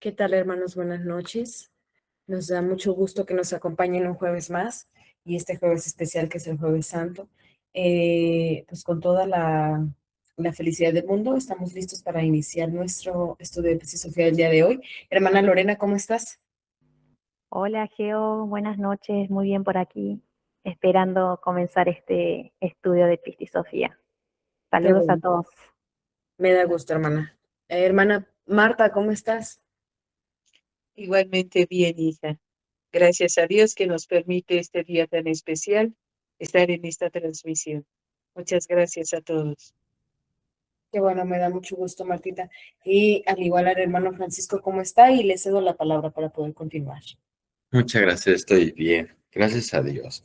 ¿Qué tal, hermanos? Buenas noches. Nos da mucho gusto que nos acompañen un jueves más y este jueves especial que es el Jueves Santo. Pues con toda la felicidad del mundo, estamos listos para iniciar nuestro estudio de Sofía del día de hoy. Hermana Lorena, ¿cómo estás? Hola Geo, buenas noches, muy bien por aquí, esperando comenzar este estudio de Sofía. Qué Saludos a bueno. todos. Me da gusto, hermana. Hermana Marta, ¿cómo estás? Igualmente bien, hija. Gracias a Dios que nos permite este día tan especial estar en esta transmisión. Muchas gracias a todos. Qué bueno, me da mucho gusto, Martita. Y al igual al hermano Francisco, ¿cómo está? Y le cedo la palabra para poder continuar. Muchas gracias, estoy bien. Gracias a Dios.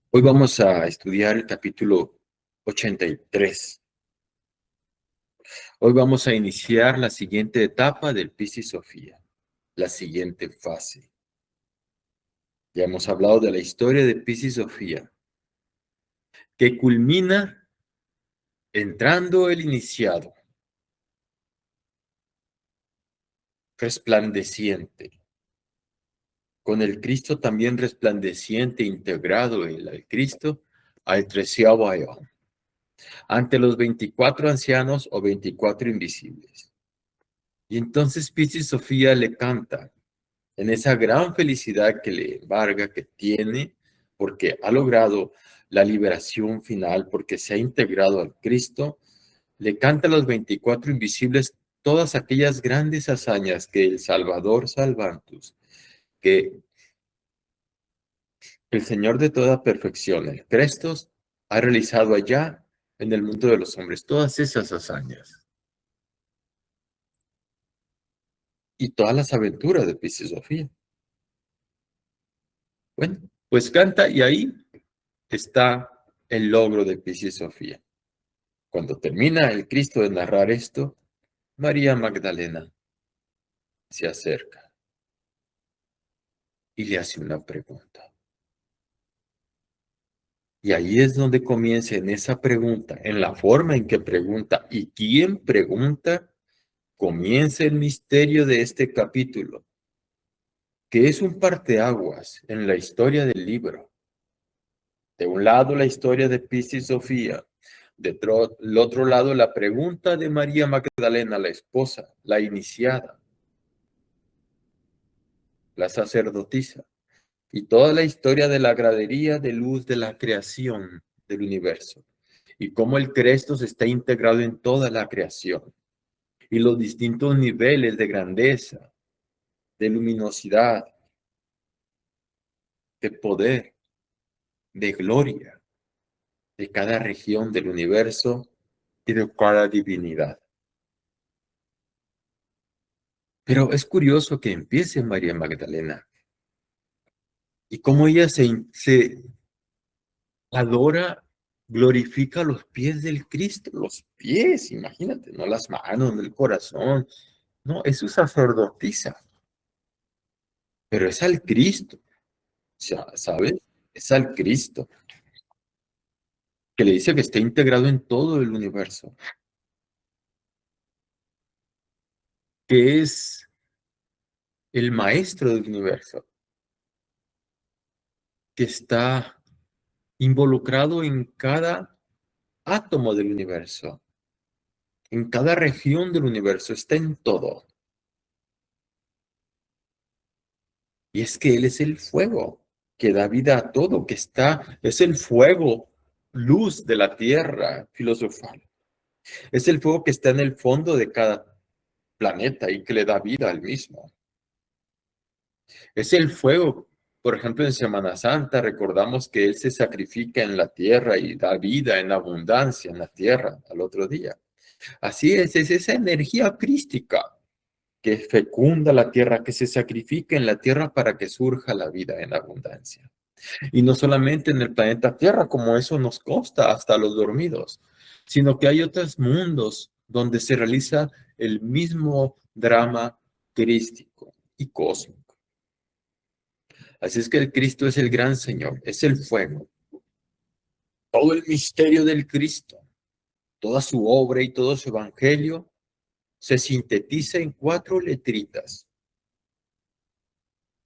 Hoy vamos a estudiar el capítulo 83. Hoy vamos a iniciar la siguiente etapa del Piscis Sofía, la siguiente fase. Ya hemos hablado de la historia de Piscis Sofía, que culmina entrando el iniciado, resplandeciente, con el Cristo también resplandeciente integrado en el Cristo al 13º aión, ante los 24 ancianos o 24 invisibles. Y entonces Piscis Sofía le canta en esa gran felicidad que le embarga, que tiene, porque ha logrado la liberación final, porque se ha integrado al Cristo, le canta a los 24 invisibles todas aquellas grandes hazañas que el Salvador Salvantus, que el Señor de toda perfección, el Crestos, ha realizado allá en el mundo de los hombres, todas esas hazañas y todas las aventuras de Piscis Sofía. Bueno, pues canta y ahí está el logro de Piscis Sofía. Cuando termina el Cristo de narrar esto, María Magdalena se acerca y le hace una pregunta. Y ahí es donde comienza en esa pregunta, en la forma en que pregunta y quién pregunta, comienza el misterio de este capítulo, que es un parteaguas en la historia del libro. De un lado la historia de Piscis Sofía, del otro lado la pregunta de María Magdalena, la esposa, la iniciada, la sacerdotisa, y toda la historia de la gradería de luz de la creación del universo, y cómo el Cristo está integrado en toda la creación, y los distintos niveles de grandeza, de luminosidad, de poder, de gloria, de cada región del universo y de cada divinidad. Pero es curioso que empiece María Magdalena y cómo ella se adora, glorifica los pies del Cristo, los pies, imagínate, no las manos, no el corazón, no, es su sacerdotisa, pero es al Cristo, ¿sabes? Es al Cristo, que le dice que está integrado en todo el universo, que es el maestro del universo, que está involucrado en cada átomo del universo, en cada región del universo, está en todo. Y es que Él es el fuego que da vida a todo, es el fuego, luz de la tierra filosofal. Es el fuego que está en el fondo de cada planeta y que le da vida al mismo. Es el fuego, por ejemplo, en Semana Santa recordamos que Él se sacrifica en la tierra y da vida en abundancia en la tierra al otro día. Así es esa energía crística que fecunda la tierra, que se sacrifica en la tierra para que surja la vida en abundancia. Y no solamente en el planeta Tierra, como eso nos consta hasta los dormidos, sino que hay otros mundos donde se realiza el mismo drama crístico y cósmico. Así es que el Cristo es el gran Señor, es el fuego. Todo el misterio del Cristo, toda su obra y todo su evangelio se sintetiza en 4 letritas.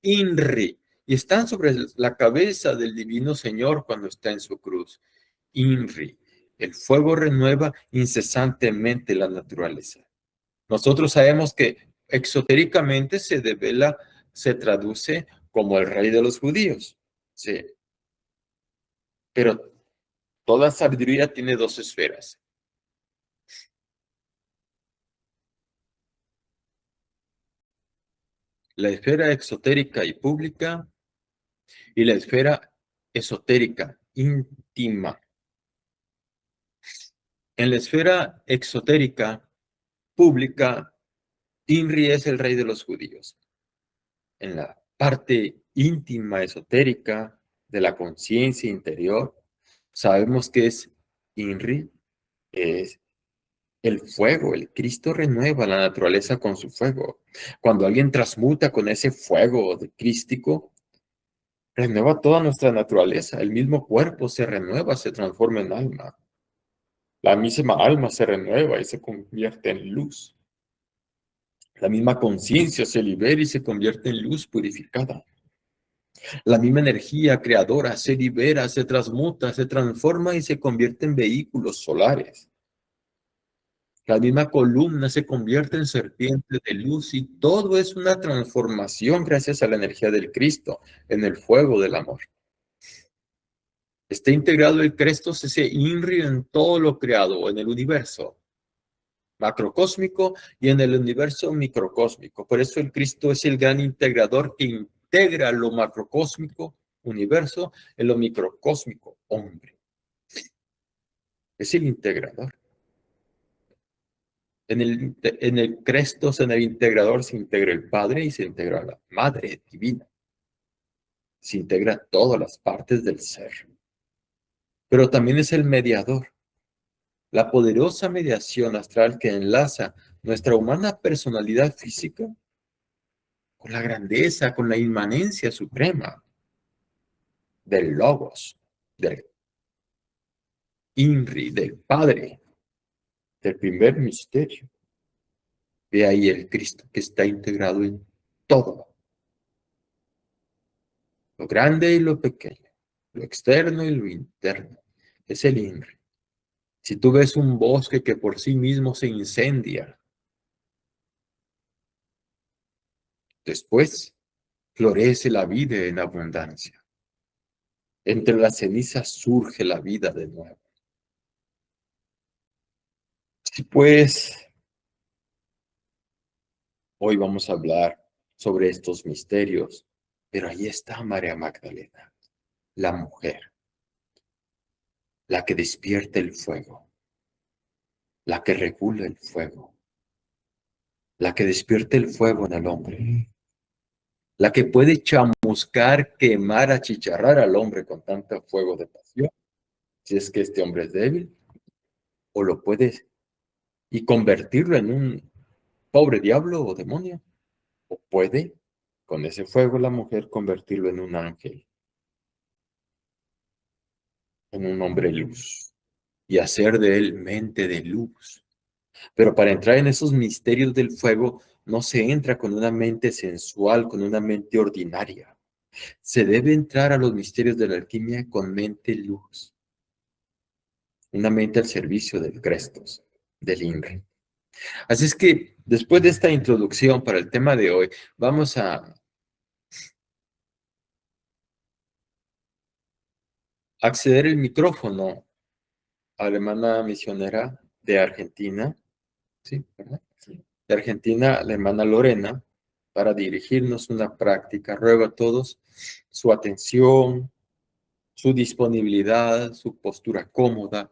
INRI. Y están sobre la cabeza del Divino Señor cuando está en su cruz. INRI. El fuego renueva incesantemente la naturaleza. Nosotros sabemos que exotéricamente se devela, se traduce como el rey de los judíos. Sí. Pero toda sabiduría tiene 2 esferas. La esfera exotérica y pública y la esfera esotérica, íntima. En la esfera exotérica, pública, INRI es el rey de los judíos. En la parte íntima, esotérica, de la conciencia interior, sabemos que es INRI, es el fuego. El Cristo renueva la naturaleza con su fuego. Cuando alguien transmuta con ese fuego de crístico, renueva toda nuestra naturaleza. El mismo cuerpo se renueva, se transforma en alma. La misma alma se renueva y se convierte en luz. La misma conciencia se libera y se convierte en luz purificada. La misma energía creadora se libera, se transmuta, se transforma y se convierte en vehículos solares. La misma columna se convierte en serpiente de luz y todo es una transformación gracias a la energía del Cristo en el fuego del amor. Está integrado el Cristo, ese INRI en todo lo creado, en el universo macrocósmico y en el universo microcósmico. Por eso el Cristo es el gran integrador que integra lo macrocósmico, universo, en lo microcósmico, hombre. Es el integrador. En el Crestos, en el integrador, se integra el Padre y se integra la Madre Divina. Se integra todas las partes del ser. Pero también es el mediador. La poderosa mediación astral que enlaza nuestra humana personalidad física con la grandeza, con la inmanencia suprema del Logos, del INRI, del Padre, del primer misterio. Ve ahí el Cristo que está integrado en todo, lo grande y lo pequeño, lo externo y lo interno. Es el INRI. Si tú ves un bosque que por sí mismo se incendia, después florece la vida en abundancia. Entre las cenizas surge la vida de nuevo. Si pues, hoy vamos a hablar sobre estos misterios, pero ahí está María Magdalena, la mujer, la que despierta el fuego, la que regula el fuego, la que despierta el fuego en el hombre, la que puede chamuscar, quemar, achicharrar al hombre con tanto fuego de pasión, si es que este hombre es débil, o lo puede y convertirlo en un pobre diablo o demonio, o puede, con ese fuego la mujer, convertirlo en un ángel, en un hombre luz, y hacer de él mente de luz. Pero para entrar en esos misterios del fuego, no se entra con una mente sensual, con una mente ordinaria. Se debe entrar a los misterios de la alquimia con mente luz. Una mente al servicio del Crestos, del INRI. Así es que, después de esta introducción para el tema de hoy, vamos a acceder el micrófono a la hermana misionera de Argentina, ¿sí? ¿Verdad? Sí. De Argentina, la hermana Lorena, para dirigirnos una práctica. Ruego a todos su atención, su disponibilidad, su postura cómoda,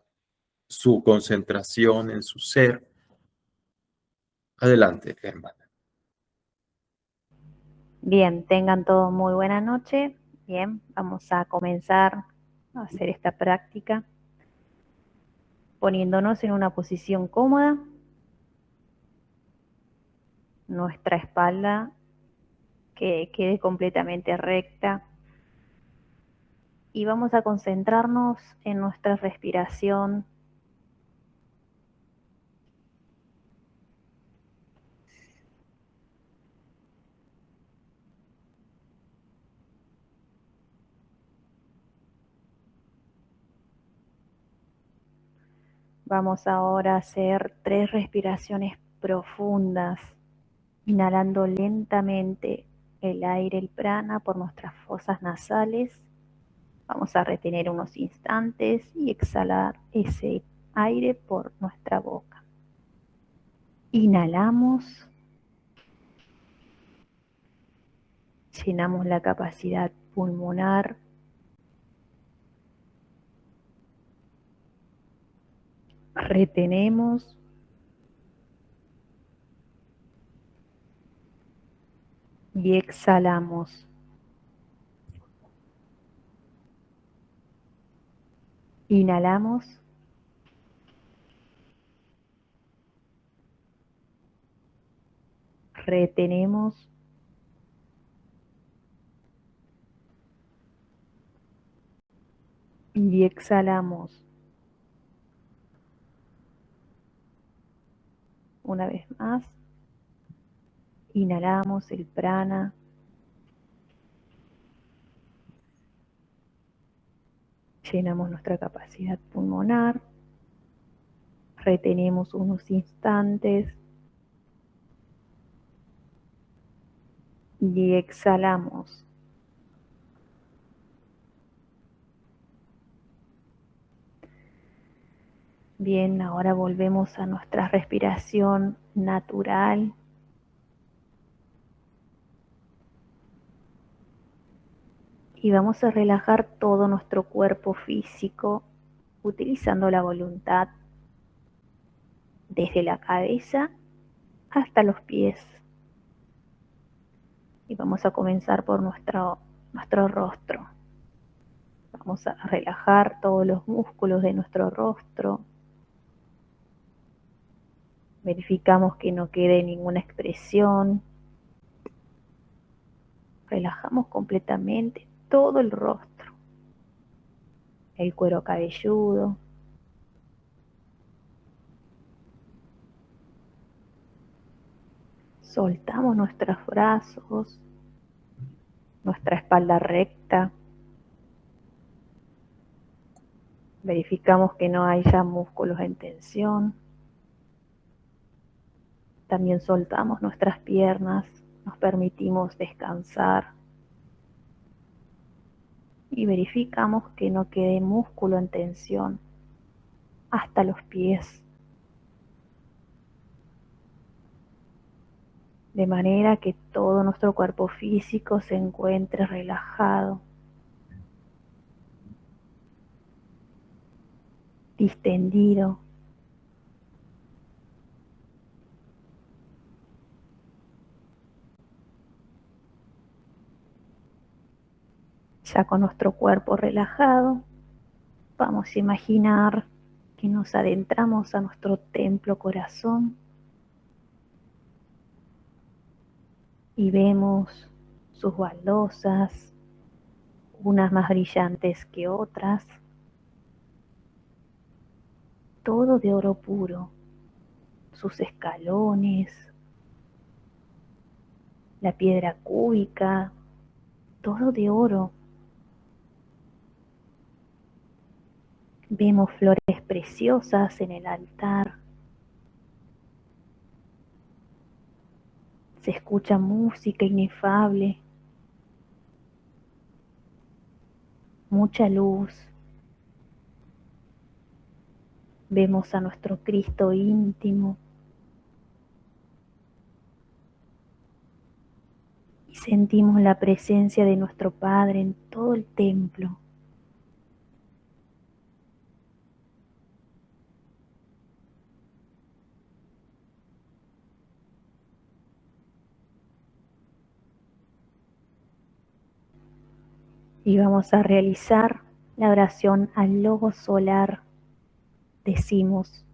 su concentración en su ser. Adelante, hermana. Bien, tengan todos muy buena noche. Bien, vamos a comenzar a hacer esta práctica poniéndonos en una posición cómoda, nuestra espalda que quede completamente recta y vamos a concentrarnos en nuestra respiración. Vamos ahora a hacer 3 respiraciones profundas, inhalando lentamente el aire, el prana, por nuestras fosas nasales. Vamos a retener unos instantes y exhalar ese aire por nuestra boca. Inhalamos, llenamos la capacidad pulmonar. Retenemos y exhalamos. Inhalamos. Retenemos. Y exhalamos. Una vez más. Inhalamos el prana. Llenamos nuestra capacidad pulmonar. Retenemos unos instantes. Y exhalamos. Bien, ahora volvemos a nuestra respiración natural. Y vamos a relajar todo nuestro cuerpo físico utilizando la voluntad desde la cabeza hasta los pies. Y vamos a comenzar por nuestro rostro. Vamos a relajar todos los músculos de nuestro rostro. Verificamos que no quede ninguna expresión. Relajamos completamente todo el rostro, el cuero cabelludo. Soltamos nuestros brazos, nuestra espalda recta. Verificamos que no haya músculos en tensión. También soltamos nuestras piernas, nos permitimos descansar. Y verificamos que no quede músculo en tensión hasta los pies. De manera que todo nuestro cuerpo físico se encuentre relajado, distendido. Ya con nuestro cuerpo relajado, vamos a imaginar que nos adentramos a nuestro templo corazón y vemos sus baldosas, unas más brillantes que otras, todo de oro puro, sus escalones, la piedra cúbica, todo de oro. Vemos flores preciosas en el altar. Se escucha música inefable, mucha luz. Vemos a nuestro Cristo íntimo y sentimos la presencia de nuestro Padre en todo el templo. Y vamos a realizar la oración al logo solar. Decimos: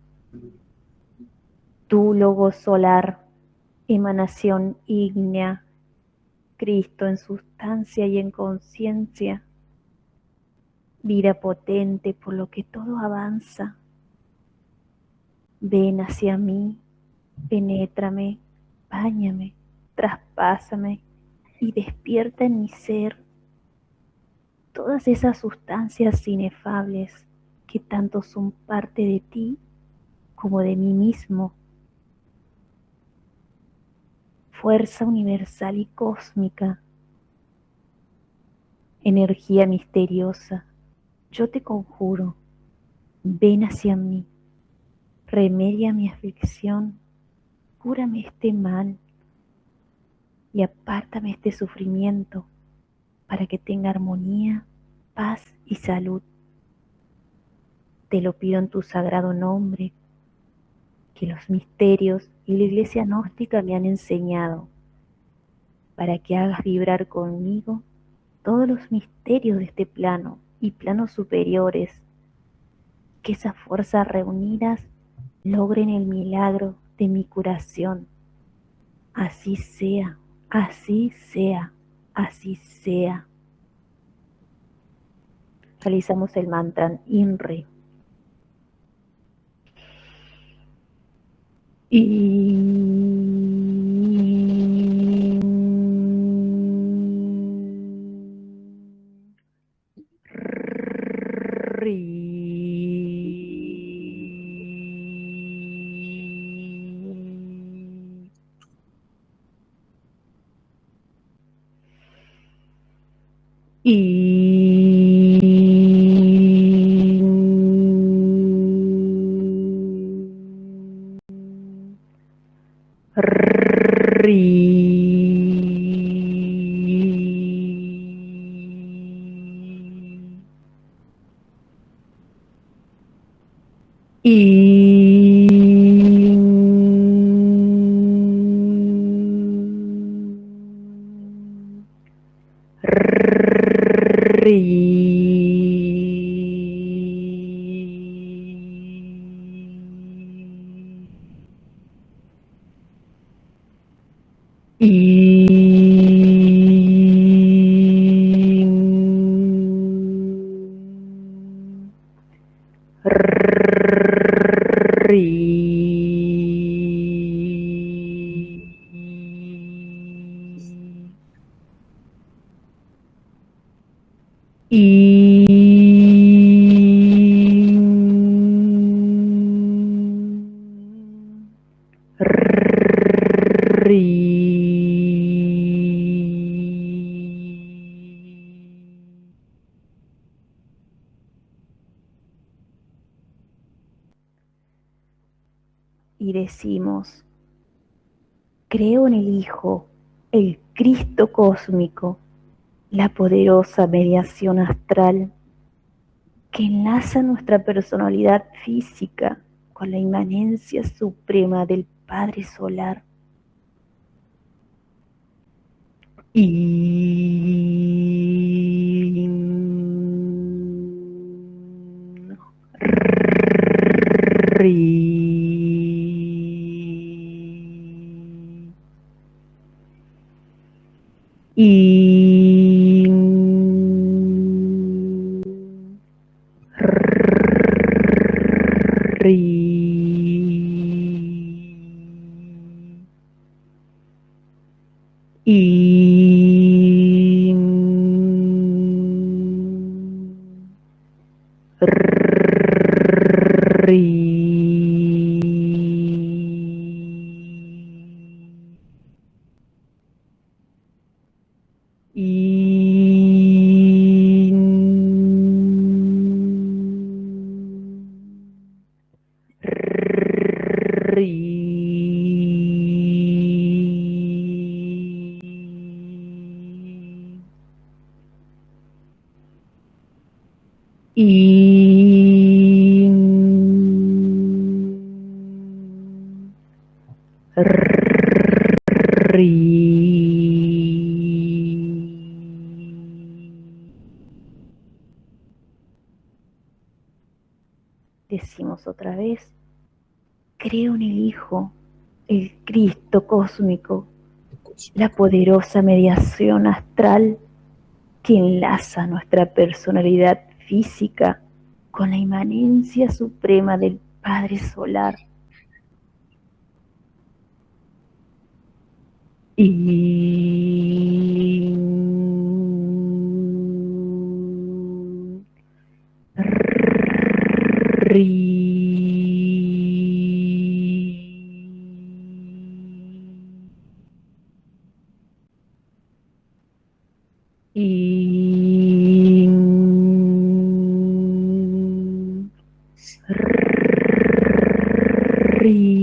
tú, logo solar, emanación ígnea, Cristo en sustancia y en conciencia, vida potente por lo que todo avanza. Ven hacia mí, penétrame, báñame, traspásame y despierta en mi ser todas esas sustancias inefables que tanto son parte de ti como de mí mismo. Fuerza universal y cósmica, energía misteriosa, yo te conjuro, ven hacia mí, remedia mi aflicción, cúrame este mal y apártame este sufrimiento para que tenga armonía, paz y salud. Te lo pido en tu sagrado nombre, que los misterios y la iglesia gnóstica me han enseñado, para que hagas vibrar conmigo todos los misterios de este plano y planos superiores, que esas fuerzas reunidas logren el milagro de mi curación. Así sea, así sea, así sea. Realizamos el mantra INRI. Y decimos, creo en el Hijo, el Cristo cósmico, la poderosa mediación astral que enlaza nuestra personalidad física con la inmanencia suprema del Padre Solar. Decimos otra vez, creo en el Hijo, el Cristo cósmico, la poderosa mediación astral que enlaza nuestra personalidad física con la inmanencia suprema del Padre Solar. In.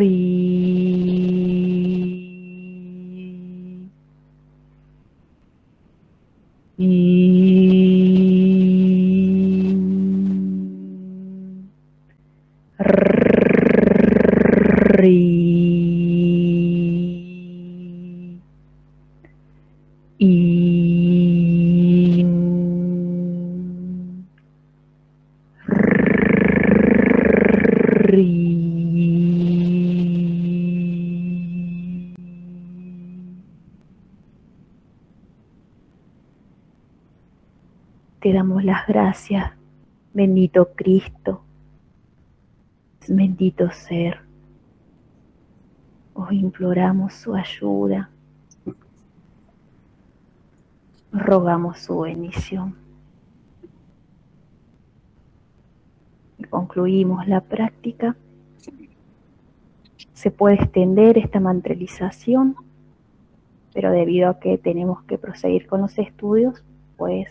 Ri. In. Ri. In. Ri. Te damos las gracias, bendito Cristo, bendito ser. Os imploramos su ayuda, rogamos su bendición. Y concluimos la práctica. Se puede extender esta mantralización, pero debido a que tenemos que proseguir con los estudios, pues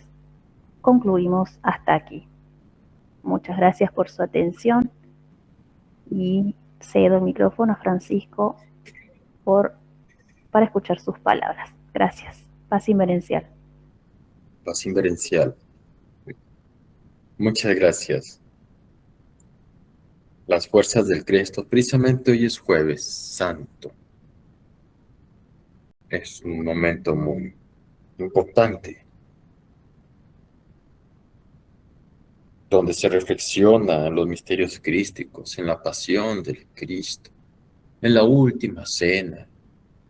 concluimos hasta aquí. Muchas gracias por su atención y cedo el micrófono a Francisco para escuchar sus palabras. Gracias. Paz inverencial. Paz inverencial. Muchas gracias. Las fuerzas del Cristo, precisamente hoy es Jueves Santo. Es un momento muy importante, donde se reflexiona en los misterios crísticos, en la pasión del Cristo, en la última cena,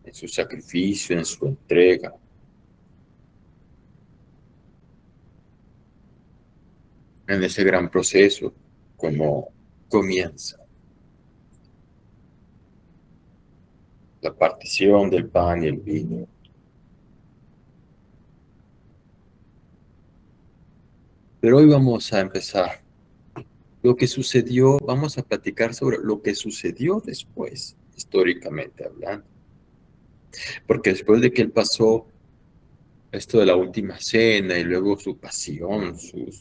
en su sacrificio, en su entrega. En ese gran proceso, como comienza la partición del pan y el vino. Pero hoy vamos a empezar. Lo que sucedió, vamos a platicar sobre lo que sucedió después, históricamente hablando. Porque después de que él pasó esto de la última cena y luego su pasión, su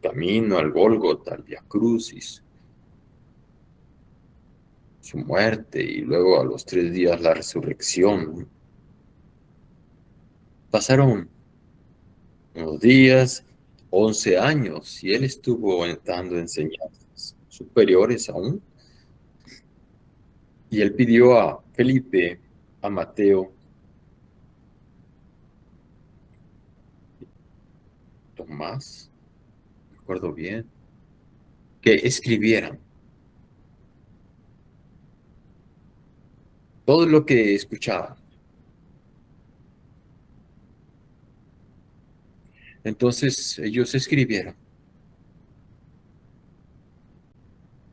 camino al Gólgota, al Vía Crucis, su muerte y luego a los 3 días la resurrección. Pasaron unos días, 11 años, y él estuvo dando enseñanzas superiores aún. Y él pidió a Felipe, a Mateo, Tomás, recuerdo bien, que escribieran todo lo que escuchaban. Entonces ellos escribieron,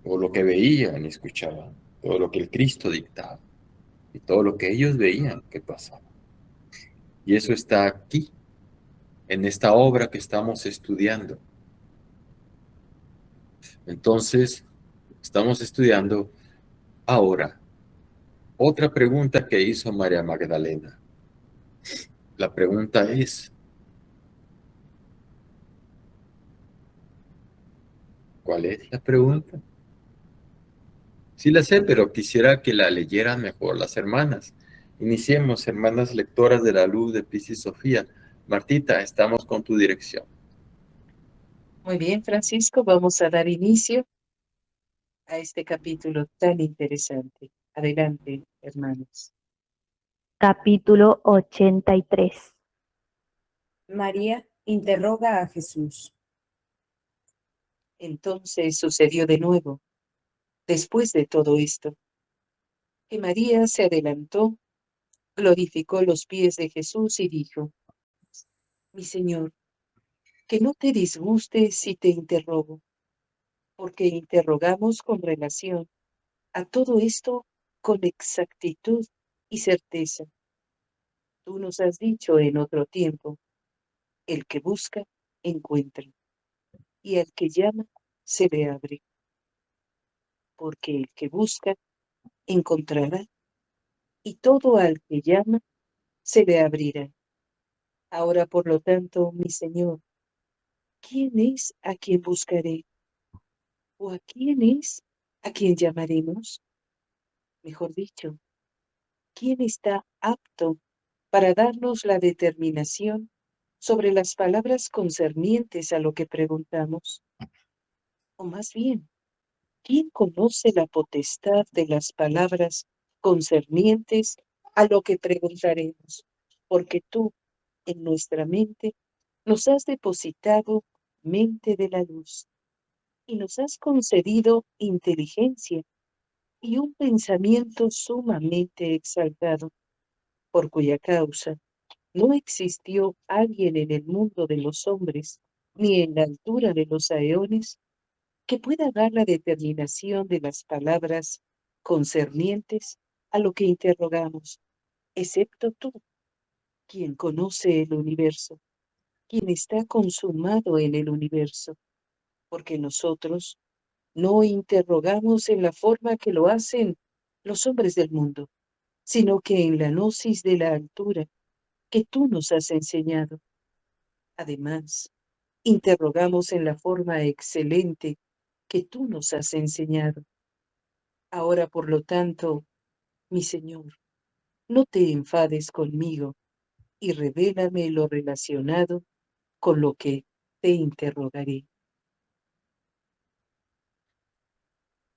o lo que veían y escuchaban, todo lo que el Cristo dictaba, y todo lo que ellos veían que pasaba. Y eso está aquí, en esta obra que estamos estudiando. Entonces, estamos estudiando ahora otra pregunta que hizo María Magdalena. La pregunta es, ¿cuál es la pregunta? Sí la sé, pero quisiera que la leyeran mejor las hermanas. Iniciemos, hermanas lectoras de la luz de Piscis Sofía. Martita, estamos con tu dirección. Muy bien, Francisco, vamos a dar inicio a este capítulo tan interesante. Adelante, hermanos. Capítulo 83. María interroga a Jesús. Entonces sucedió de nuevo, después de todo esto, que María se adelantó, glorificó los pies de Jesús y dijo: Mi Señor, que no te disguste si te interrogo, porque interrogamos con relación a todo esto con exactitud y certeza. Tú nos has dicho en otro tiempo: el que busca, encuentra, y al que llama, se le abre. porque el que busca, encontrará, y todo al que llama, se le abrirá. Ahora, por lo tanto, mi Señor, ¿quién es a quien buscaré? ¿O a quién es a quien llamaremos? Mejor dicho, ¿quién está apto para darnos la determinación sobre las palabras concernientes a lo que preguntamos? O más bien, ¿quién conoce la potestad de las palabras concernientes a lo que preguntaremos? Porque tú, en nuestra mente, nos has depositado mente de la luz y nos has concedido inteligencia y un pensamiento sumamente exaltado, por cuya causa no existió alguien en el mundo de los hombres, ni en la altura de los aeones, que pueda dar la determinación de las palabras concernientes a lo que interrogamos, excepto tú, quien conoce el universo, quien está consumado en el universo, porque nosotros no interrogamos en la forma que lo hacen los hombres del mundo, sino que en la gnosis de la altura que tú nos has enseñado. Además, interrogamos en la forma excelente que tú nos has enseñado. Ahora, por lo tanto, mi Señor, no te enfades conmigo y revélame lo relacionado con lo que te interrogaré.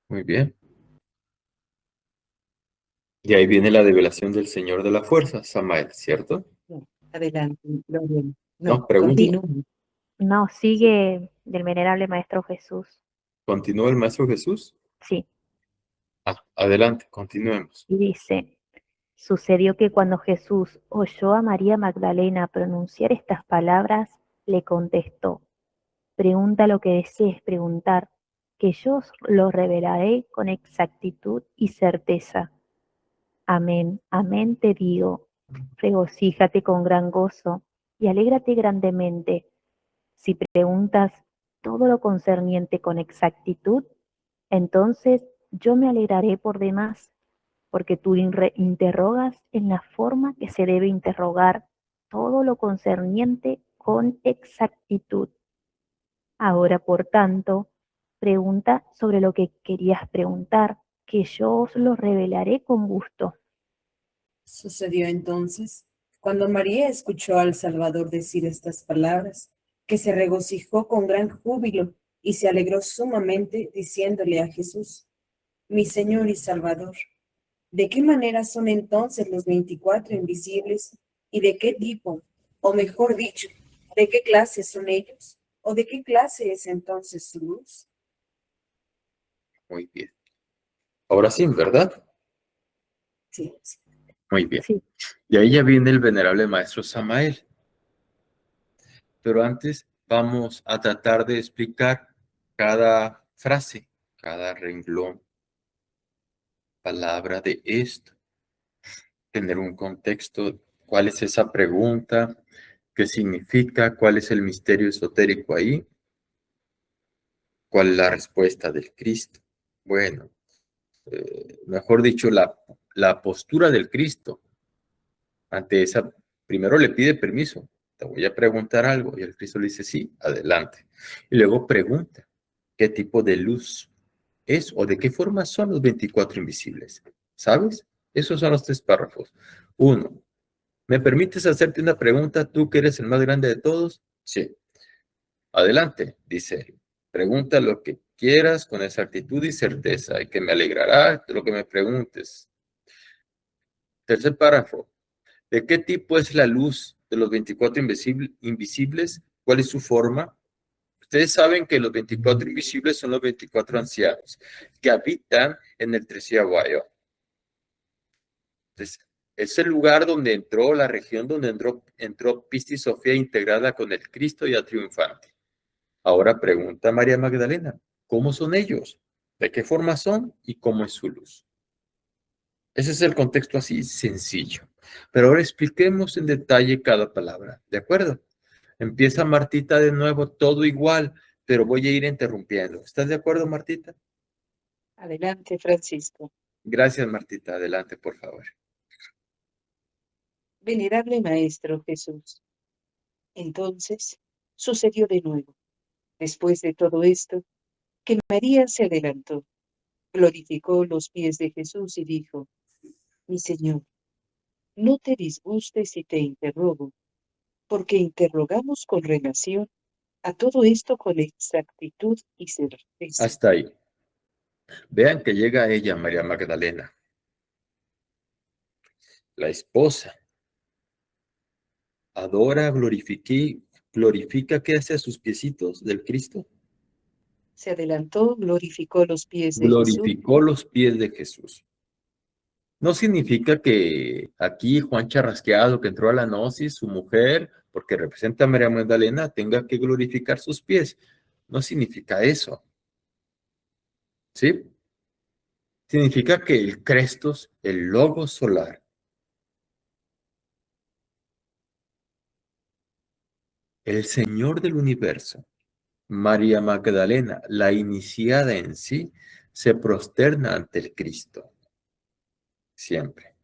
Muy bien. Y ahí viene la revelación del Señor de la fuerza, Samael, ¿cierto? No, adelante, Lorena. No, No, pregunta. Sí, continúa. no, Sí. sigue del venerable Maestro Jesús. ¿Continúa el Maestro Jesús? Sí, Adelante, continuemos. y dice, sucedió que cuando Jesús oyó a María Magdalena pronunciar estas palabras, le contestó, pregunta lo que desees preguntar, que yo os lo revelaré con exactitud y certeza. Amén, amén te digo, regocíjate con gran gozo y alégrate grandemente. Si preguntas todo lo concerniente con exactitud, entonces yo me alegraré por demás, porque tú interrogas en la forma que se debe interrogar todo lo concerniente con exactitud. Ahora, por tanto, pregunta sobre lo que querías preguntar, que yo os lo revelaré con gusto. Sucedió entonces, cuando María escuchó al Salvador decir estas palabras, que se regocijó con gran júbilo y se alegró sumamente, diciéndole a Jesús, mi Señor y Salvador. ¿De qué manera son entonces los 24 invisibles y de qué tipo, o mejor dicho, de qué clase son ellos? ¿O de qué clase es entonces su luz? Muy bien. Ahora sí, ¿verdad? Sí, sí. Muy bien. Sí, Y ahí ya viene el venerable Maestro Samael. Pero antes vamos a tratar de explicar cada frase, cada renglón, palabra de esto, tener un contexto, cuál es esa pregunta, qué significa, cuál es el misterio esotérico ahí, cuál es la respuesta del Cristo. Bueno, mejor dicho, la postura del Cristo ante esa, primero le pide permiso, te voy a preguntar algo, y el Cristo le dice, sí, adelante. Y luego pregunta, ¿qué tipo de luz es o de qué forma son los 24 invisibles? ¿Sabes? Esos son los 3 párrafos. 1, ¿me permites hacerte una pregunta, tú que eres el más grande de todos? Sí. Adelante, dice él. Pregunta lo que quieras con exactitud y certeza, y que me alegrará de lo que me preguntes. Tercer párrafo. ¿De qué tipo es la luz de los 24 invisibles? ¿Cuál es su forma? Ustedes saben que los 24 invisibles son los 24 ancianos que habitan en el 13º año. Entonces, es el lugar donde entró, la región donde entró Piscis Sofía integrada con el Cristo ya triunfante. Ahora pregunta María Magdalena, ¿cómo son ellos? ¿De qué forma son? ¿Y cómo es su luz? Ese es el contexto así sencillo. Pero ahora expliquemos en detalle cada palabra, ¿de acuerdo? Empieza Martita de nuevo, todo igual, pero voy a ir interrumpiendo. ¿Estás de acuerdo, Martita? Adelante, Francisco. Gracias, Martita. Adelante, por favor. Venerable Maestro Jesús. Entonces, sucedió de nuevo, después de todo esto, que María se adelantó, glorificó los pies de Jesús y dijo: Mi Señor, no te disgustes si te interrogo, porque interrogamos con relación a todo esto con exactitud y certeza. Hasta ahí. Vean que llega ella, María Magdalena, la esposa, adora, glorifica, ¿qué hace a sus piecitos del Cristo? Se adelantó, glorificó los pies de Jesús. Glorificó los pies de Jesús. No significa que aquí Juan Charrasqueado, que entró a la gnosis, su mujer, porque representa a María Magdalena, tenga que glorificar sus pies. No significa eso. ¿Sí? Significa que el Crestos, el logo solar, el Señor del universo, María Magdalena, la iniciada en sí, se prosterna ante el Cristo. Siempre.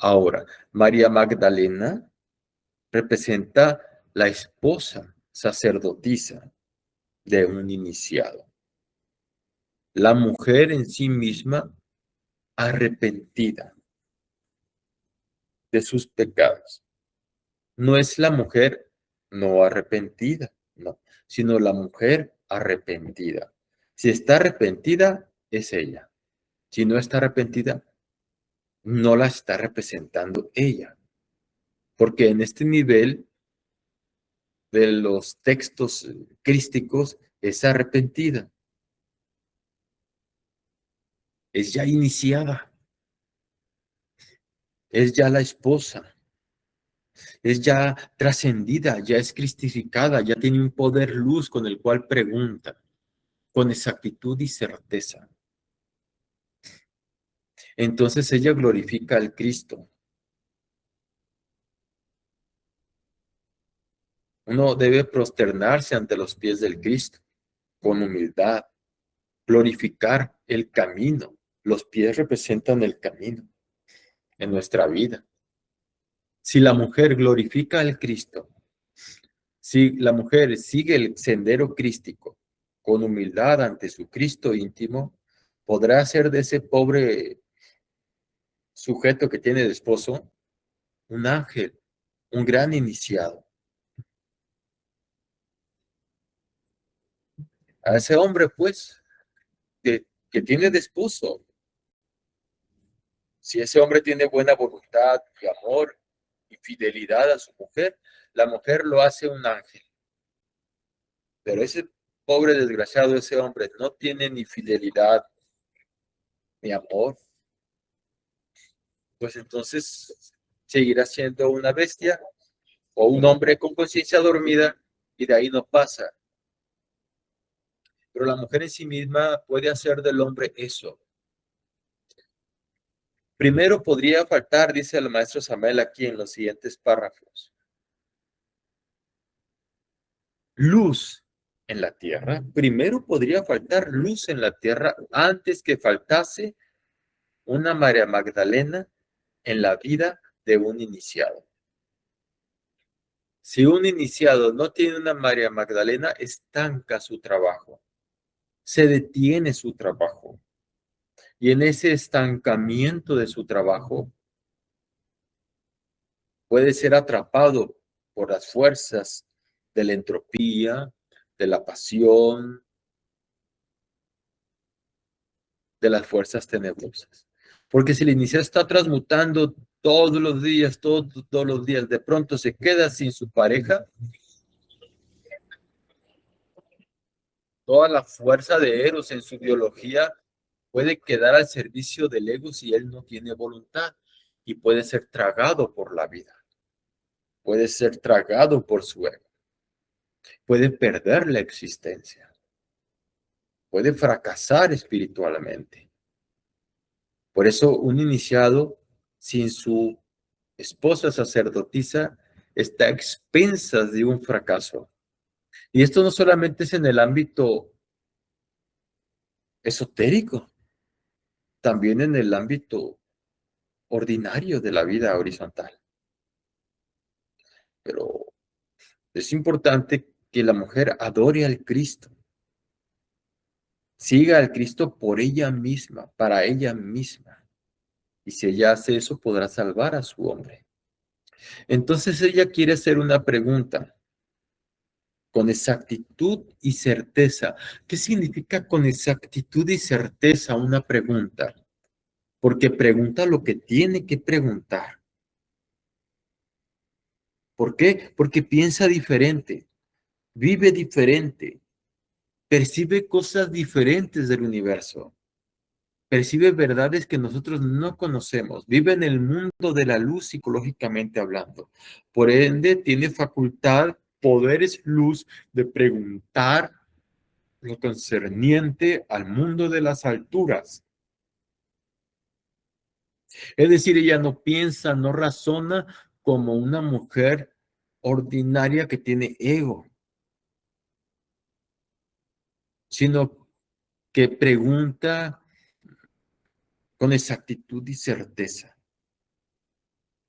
Ahora, María Magdalena representa la esposa sacerdotisa de un iniciado. La mujer en sí misma arrepentida de sus pecados. No es la mujer no arrepentida, no, sino la mujer arrepentida. Si está arrepentida, es ella. Si no está arrepentida, no la está representando ella. Porque en este nivel de los textos crísticos es arrepentida. Es ya iniciada. Es ya la esposa. Es ya trascendida, ya es cristificada, ya tiene un poder luz con el cual pregunta, con exactitud y certeza. Entonces ella glorifica al Cristo. Uno debe prosternarse ante los pies del Cristo, con humildad, glorificar el camino. Los pies representan el camino en nuestra vida. Si la mujer glorifica al Cristo, si la mujer sigue el sendero crístico con humildad ante su Cristo íntimo, podrá hacer de ese pobre sujeto que tiene de esposo un ángel, un gran iniciado. A ese hombre, pues, que tiene de esposo, si ese hombre tiene buena voluntad y amor y fidelidad a su mujer, la mujer lo hace un ángel. Pero ese pobre desgraciado, ese hombre, no tiene ni fidelidad ni amor, pues entonces seguirá siendo una bestia o un hombre con conciencia dormida y de ahí no pasa. Pero la mujer en sí misma puede hacer del hombre eso. Primero podría faltar, dice el maestro Samael aquí en los siguientes párrafos, luz en la tierra. Primero podría faltar luz en la tierra antes que faltase una María Magdalena en la vida de un iniciado. Si un iniciado no tiene una María Magdalena, estanca su trabajo, se detiene su trabajo. Y en ese estancamiento de su trabajo puede ser atrapado por las fuerzas de la entropía, de la pasión, de las fuerzas tenebrosas. Porque si el iniciado está transmutando todos los días, todos los días, de pronto se queda sin su pareja, toda la fuerza de Eros en su biología puede quedar al servicio del ego si él no tiene voluntad y puede ser tragado por la vida, puede ser tragado por su ego, puede perder la existencia, puede fracasar espiritualmente. Por eso un iniciado sin su esposa sacerdotisa está a expensas de un fracaso. Y esto no solamente es en el ámbito esotérico, también en el ámbito ordinario de la vida horizontal. Pero es importante que la mujer adore al Cristo, siga al Cristo por ella misma, para ella misma. Y si ella hace eso, podrá salvar a su hombre. Entonces ella quiere hacer una pregunta con exactitud y certeza. ¿Qué significa con exactitud y certeza una pregunta? Porque pregunta lo que tiene que preguntar. ¿Por qué? Porque piensa diferente, vive diferente, percibe cosas diferentes del universo, percibe verdades que nosotros no conocemos, vive en el mundo de la luz psicológicamente hablando. Por ende, tiene facultad, poderes, luz de preguntar lo concerniente al mundo de las alturas. Es decir, ella no piensa, no razona como una mujer ordinaria que tiene ego, sino que pregunta con exactitud y certeza.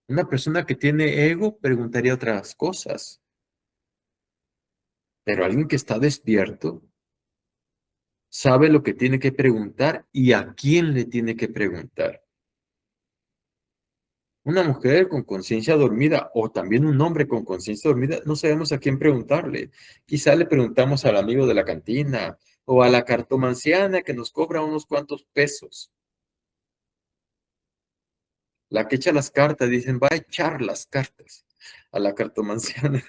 Una persona que tiene ego preguntaría otras cosas, pero alguien que está despierto sabe lo que tiene que preguntar y a quién le tiene que preguntar. Una mujer con conciencia dormida o también un hombre con conciencia dormida, no sabemos a quién preguntarle. Quizá le preguntamos al amigo de la cantina o a la cartomanciana que nos cobra unos cuantos pesos. La que echa las cartas, dicen, va a echar las cartas a la cartomanciana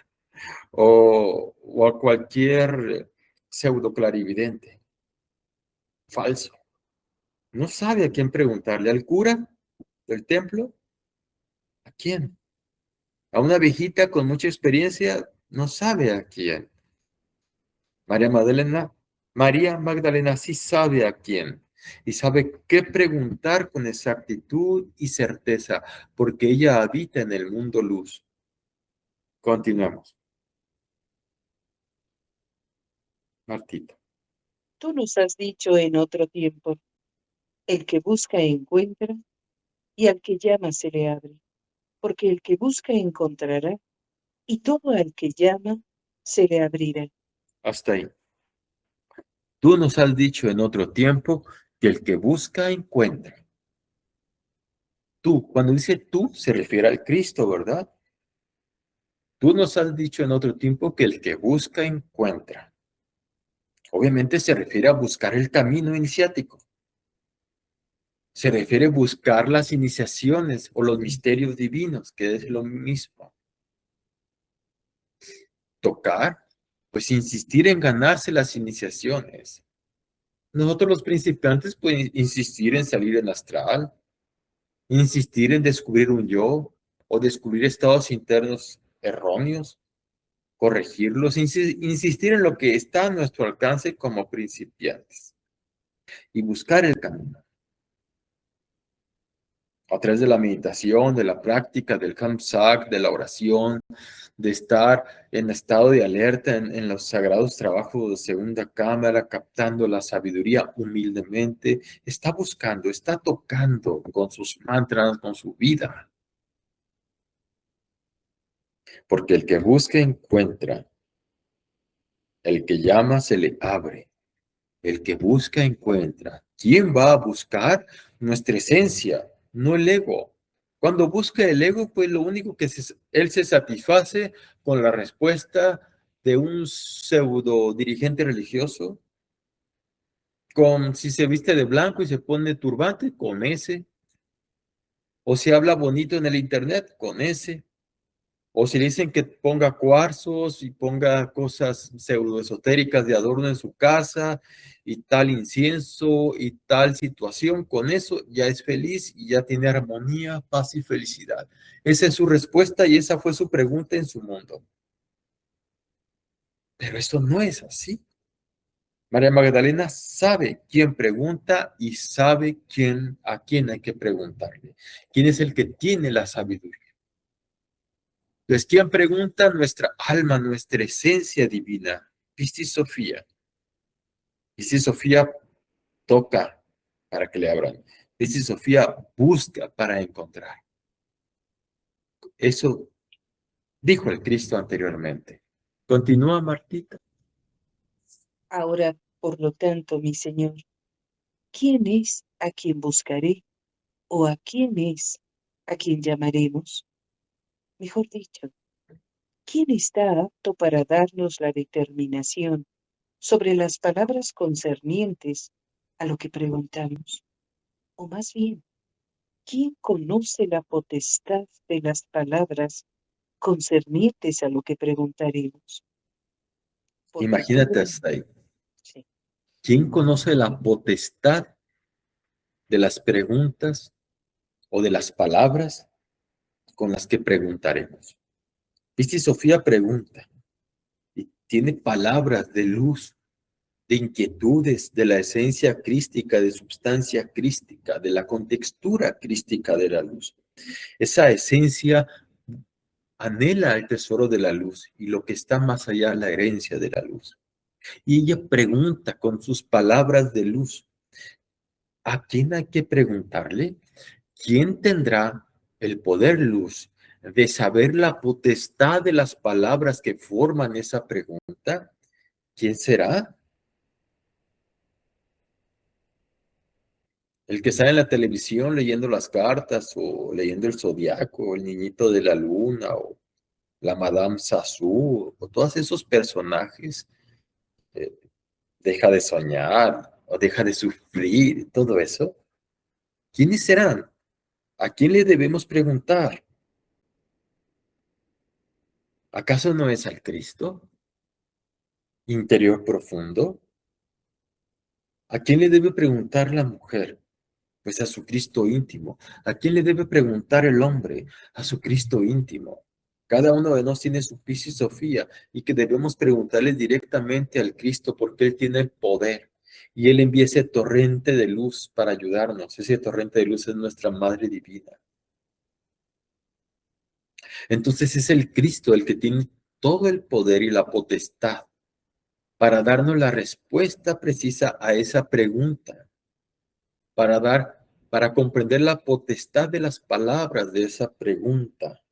o a cualquier pseudo clarividente. Falso. No sabe a quién preguntarle. ¿Al cura del templo? ¿A quién? A una viejita con mucha experiencia, no sabe a quién. María Magdalena sí sabe a quién y sabe qué preguntar con exactitud y certeza, porque ella habita en el mundo luz. Continuamos. Martita. Tú nos has dicho en otro tiempo, el que busca encuentra, y al que llama se le abre, porque el que busca encontrará, y todo al que llama se le abrirá. Hasta ahí. Tú nos has dicho en otro tiempo que el que busca encuentra. Tú, cuando dice tú, se refiere al Cristo, ¿verdad? Tú nos has dicho en otro tiempo que el que busca encuentra. Obviamente se refiere a buscar el camino iniciático. Se refiere a buscar las iniciaciones o los misterios divinos, que es lo mismo. Tocar, pues insistir en ganarse las iniciaciones. Nosotros los principiantes pueden insistir en salir en astral, insistir en descubrir un yo o descubrir estados internos erróneos, corregirlos, insistir en lo que está a nuestro alcance como principiantes y buscar el camino. A través de la meditación, de la práctica, del Kamsak, de la oración, de estar en estado de alerta en los sagrados trabajos de segunda cámara, captando la sabiduría humildemente, está buscando, está tocando con sus mantras, con su vida. Porque el que busca encuentra, el que llama se le abre, el que busca encuentra. ¿Quién va a buscar? Nuestra esencia, no el ego. Cuando busca el ego, pues lo único que él se satisface con la respuesta de un pseudo dirigente religioso, con si se viste de blanco y se pone turbante, con ese, o si habla bonito en el internet, con ese, o si le dicen que ponga cuarzos y ponga cosas pseudoesotéricas de adorno en su casa y tal incienso y tal situación, con eso ya es feliz y ya tiene armonía, paz y felicidad. Esa es su respuesta y esa fue su pregunta en su mundo. Pero eso no es así. María Magdalena sabe quién pregunta y sabe a quién hay que preguntarle. ¿Quién es el que tiene la sabiduría? Entonces, ¿quién pregunta? Nuestra alma, nuestra esencia divina. ¿Viste Sofía? Y si Sofía toca para que le abran. Piscis Sofía busca para encontrar. Eso dijo el Cristo anteriormente. Continúa, Martita. Ahora, por lo tanto, mi Señor, ¿quién es a quien buscaré o a quién es a quien llamaremos? Mejor dicho, ¿quién está apto para darnos la determinación sobre las palabras concernientes a lo que preguntamos? O más bien, ¿quién conoce la potestad de las palabras concernientes a lo que preguntaremos? Porque Imagínate todo, hasta ahí. sí, ¿Quién conoce la potestad de las preguntas o de las palabras con las que preguntaremos? Viste, Sofía pregunta y tiene palabras de luz, de inquietudes, de la esencia crística, de substancia crística, de la contextura crística de la luz. Esa esencia anhela el tesoro de la luz y lo que está más allá, la herencia de la luz. Y ella pregunta con sus palabras de luz. ¿A quién hay que preguntarle? ¿Quién tendrá el poder luz de saber la potestad de las palabras que forman esa pregunta? ¿Quién será? El que sale en la televisión leyendo las cartas o leyendo el zodiaco, o el niñito de la luna o la Madame Sassou o todos esos personajes. eh, Deja de soñar o deja de sufrir, todo eso. ¿Quiénes serán? ¿A quién le debemos preguntar? ¿Acaso no es al Cristo interior profundo? ¿A quién le debe preguntar la mujer? Pues a su Cristo íntimo. ¿A quién le debe preguntar el hombre? A su Cristo íntimo. Cada uno de nosotros tiene su Piscis Sofía y que debemos preguntarle directamente al Cristo porque Él tiene el poder y Él envía ese torrente de luz para ayudarnos. Ese torrente de luz es nuestra Madre Divina. Entonces es el Cristo el que tiene todo el poder y la potestad para darnos la respuesta precisa a esa pregunta, para comprender la potestad de las palabras de esa pregunta.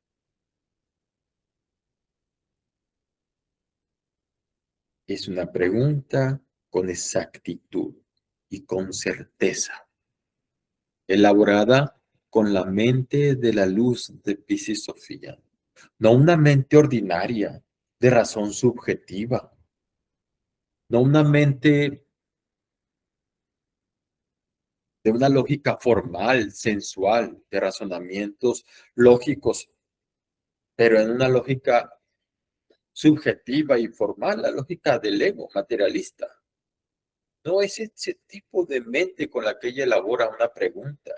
Es una pregunta con exactitud y con certeza, elaborada con la mente de la luz de Piscis Sofía, no una mente ordinaria de razón subjetiva, no una mente de una lógica formal, sensual, de razonamientos lógicos, pero en una lógica subjetiva y formal, la lógica del ego materialista. No es ese tipo de mente con la que ella elabora una pregunta.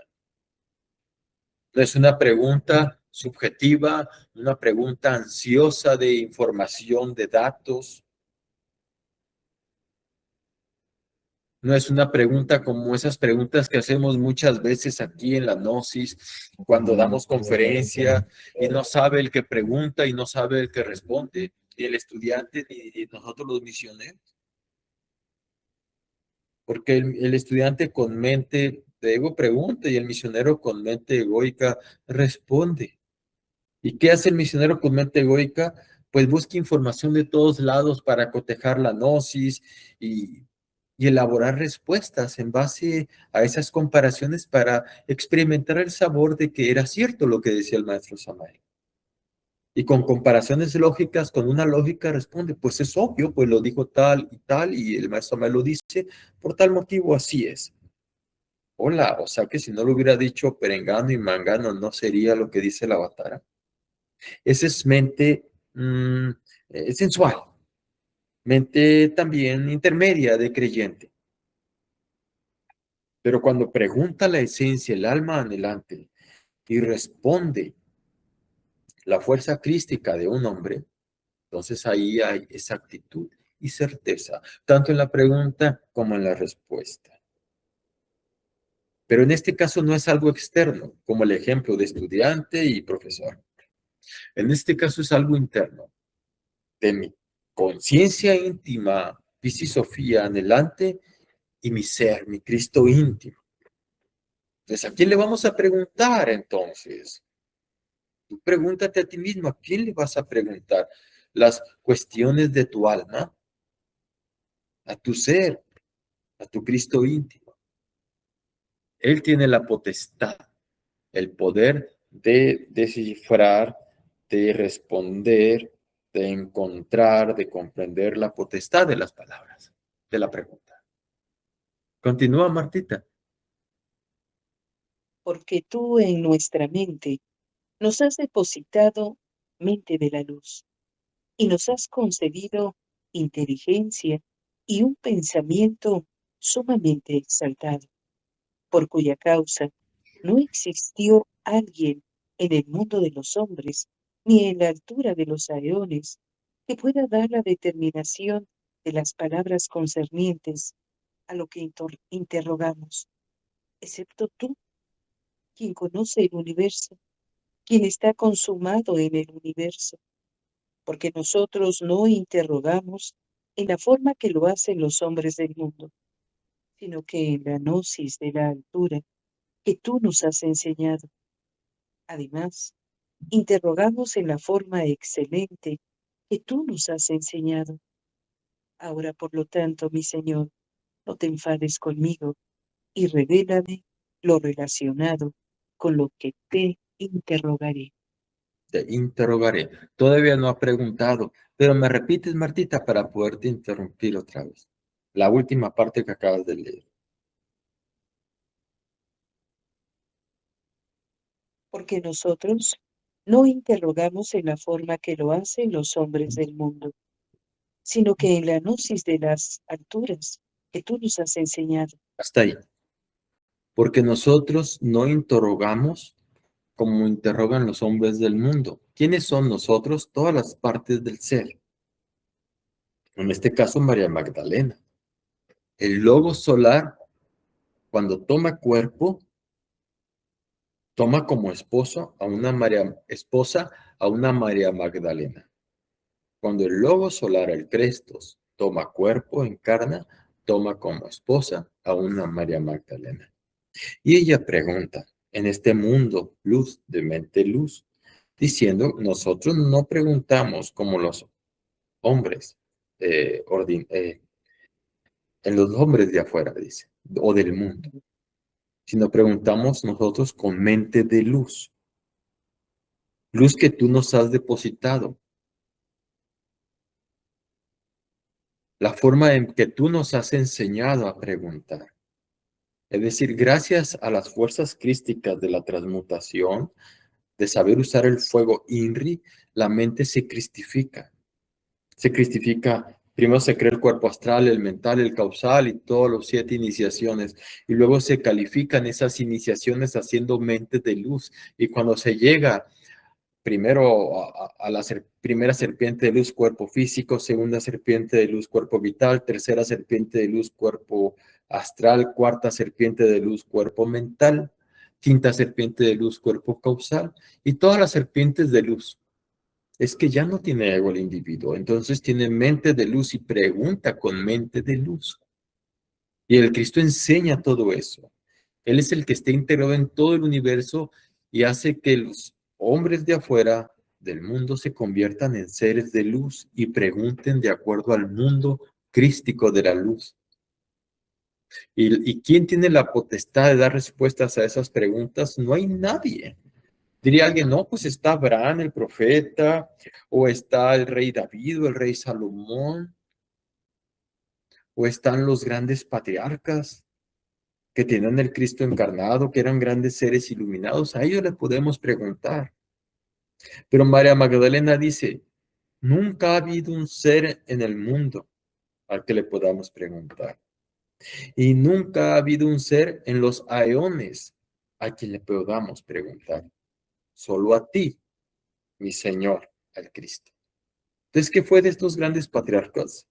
No es una pregunta subjetiva, una pregunta ansiosa de información, de datos. No es una pregunta como esas preguntas que hacemos muchas veces aquí en la Gnosis, cuando damos conferencia y no sabe el que pregunta y no sabe el que responde, ni el estudiante ni nosotros los misioneros. Porque el estudiante con mente de ego pregunta y el misionero con mente egoica responde. ¿Y qué hace el misionero con mente egoica? Pues busca información de todos lados para cotejar la gnosis y elaborar respuestas en base a esas comparaciones para experimentar el sabor de que era cierto lo que decía el maestro Samael. Y con comparaciones lógicas, con una lógica responde, pues es obvio, pues lo dijo tal, y el maestro Samael lo dice, por tal motivo así es. Hola, o sea que si no lo hubiera dicho perengano y mangano, no sería lo que dice la Avatara. Esa es mente sensual, mente también intermedia de creyente. Pero cuando pregunta la esencia, el alma anhelante, y responde la fuerza crística de un hombre, entonces ahí hay exactitud y certeza, tanto en la pregunta como en la respuesta. Pero en este caso no es algo externo, como el ejemplo de estudiante y profesor. En este caso es algo interno, de mi conciencia íntima, Piscis Sofía anhelante y mi ser, mi Cristo íntimo. Entonces, ¿a quién le vamos a preguntar entonces? Tú pregúntate a ti mismo, ¿a quién le vas a preguntar las cuestiones de tu alma? A tu ser, a tu Cristo íntimo. Él tiene la potestad, el poder de descifrar, de responder, de encontrar, de comprender la potestad de las palabras, de la pregunta. Continúa, Martita. Porque tú en nuestra mente nos has depositado mente de la luz y nos has concedido inteligencia y un pensamiento sumamente exaltado, por cuya causa no existió alguien en el mundo de los hombres, ni en la altura de los aeones, que pueda dar la determinación de las palabras concernientes a lo que interrogamos, excepto tú, quien conoce el universo, quien está consumado en el universo, porque nosotros no interrogamos en la forma que lo hacen los hombres del mundo, sino que en la gnosis de la altura que tú nos has enseñado. Además, interrogamos en la forma excelente que tú nos has enseñado. Ahora, por lo tanto, mi Señor, no te enfades conmigo y revélame lo relacionado con lo que te interrogaré. Te interrogaré. Todavía no ha preguntado, pero me repites, Martita, para poderte interrumpir otra vez. La última parte que acabas de leer. Porque nosotros no interrogamos en la forma que lo hacen los hombres del mundo, sino que en la gnosis de las alturas que tú nos has enseñado. Hasta ahí. Porque nosotros no interrogamos como interrogan los hombres del mundo. ¿Quiénes son nosotros? Todas las partes del ser. En este caso, María Magdalena. El logo solar, cuando toma cuerpo, toma como esposa a una María Magdalena. Cuando el logo solar, el Crestos, toma cuerpo, encarna, toma como esposa a una María Magdalena. Y ella pregunta, en este mundo, luz, de mente luz, diciendo, nosotros no preguntamos como los hombres, en los hombres de afuera, dice, o del mundo, sino preguntamos nosotros con mente de luz, luz que tú nos has depositado, la forma en que tú nos has enseñado a preguntar. Es decir, gracias a las fuerzas crísticas de la transmutación, de saber usar el fuego INRI, la mente se cristifica. Se cristifica, primero se crea el cuerpo astral, el mental, el causal y todos los 7 iniciaciones. Y luego se califican esas iniciaciones haciendo mente de luz. Y cuando se llega primero a la primera serpiente de luz, cuerpo físico, segunda serpiente de luz, cuerpo vital, tercera serpiente de luz, cuerpo astral, cuarta serpiente de luz, cuerpo mental, quinta serpiente de luz, cuerpo causal, y todas las serpientes de luz. Es que ya no tiene ego el individuo, entonces tiene mente de luz y pregunta con mente de luz. Y el Cristo enseña todo eso. Él es el que está integrado en todo el universo y hace que los hombres de afuera del mundo se conviertan en seres de luz y pregunten de acuerdo al mundo crístico de la luz. ¿Y quién tiene la potestad de dar respuestas a esas preguntas? No hay nadie. Diría alguien, no, pues está Abraham, el profeta, o está el rey David, o el rey Salomón, o están los grandes patriarcas que tenían el Cristo encarnado, que eran grandes seres iluminados. A ellos le podemos preguntar. Pero María Magdalena dice, nunca ha habido un ser en el mundo al que le podamos preguntar. Y nunca ha habido un ser en los aeones a quien le podamos preguntar. Solo a ti, mi Señor, al Cristo. Entonces, ¿qué fue de estos grandes patriarcas?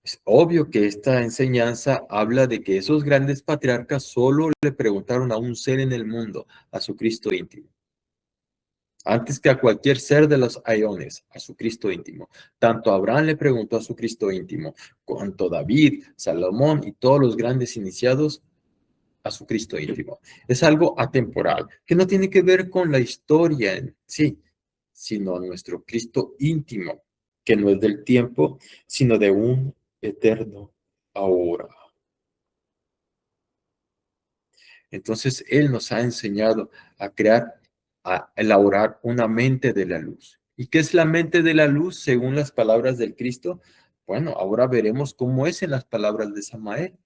Es obvio que esta enseñanza habla de que esos grandes patriarcas solo le preguntaron a un ser en el mundo, a su Cristo íntimo. antes que a cualquier ser de los aeones, a su Cristo íntimo. Tanto Abraham le preguntó a su Cristo íntimo, cuanto David, Salomón y todos los grandes iniciados a su Cristo íntimo. Es algo atemporal, que no tiene que ver con la historia en sí, sino nuestro Cristo íntimo, que no es del tiempo, sino de un eterno ahora. Entonces, Él nos ha enseñado a crear, a elaborar una mente de la luz. ¿Y qué es la mente de la luz según las palabras del Cristo? Bueno, ahora veremos cómo es en las palabras de Samael.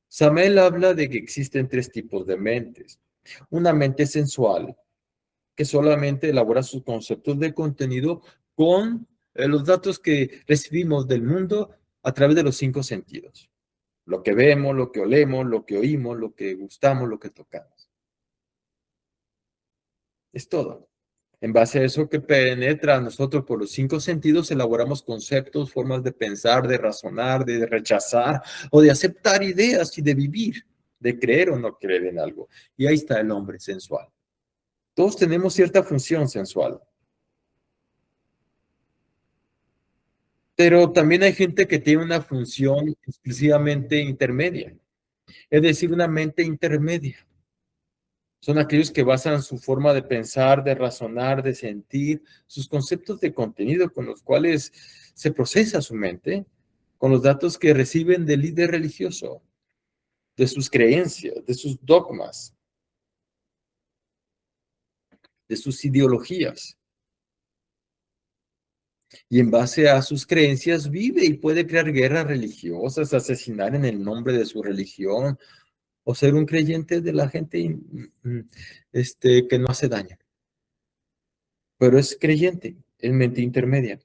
Samael habla de que existen tres tipos de mentes. Una mente sensual, que solamente elabora sus conceptos de contenido con los datos que recibimos del mundo a través de los cinco sentidos. Lo que vemos, lo que olemos, lo que oímos, lo que gustamos, lo que tocamos. Es todo. En base a eso que penetra a nosotros por los cinco sentidos, elaboramos conceptos, formas de pensar, de razonar, de rechazar o de aceptar ideas y de vivir, de creer o no creer en algo. Y ahí está el hombre sensual. Todos tenemos cierta función sensual. Pero también hay gente que tiene una función exclusivamente intermedia, es decir, una mente intermedia. Son aquellos que basan su forma de pensar, de razonar, de sentir, sus conceptos de contenido con los cuales se procesa su mente, con los datos que reciben del líder religioso, de sus creencias, de sus dogmas, de sus ideologías. Y en base a sus creencias vive y puede crear guerras religiosas, asesinar en el nombre de su religión o ser un creyente de la gente que no hace daño. Pero es creyente, es mente intermedia.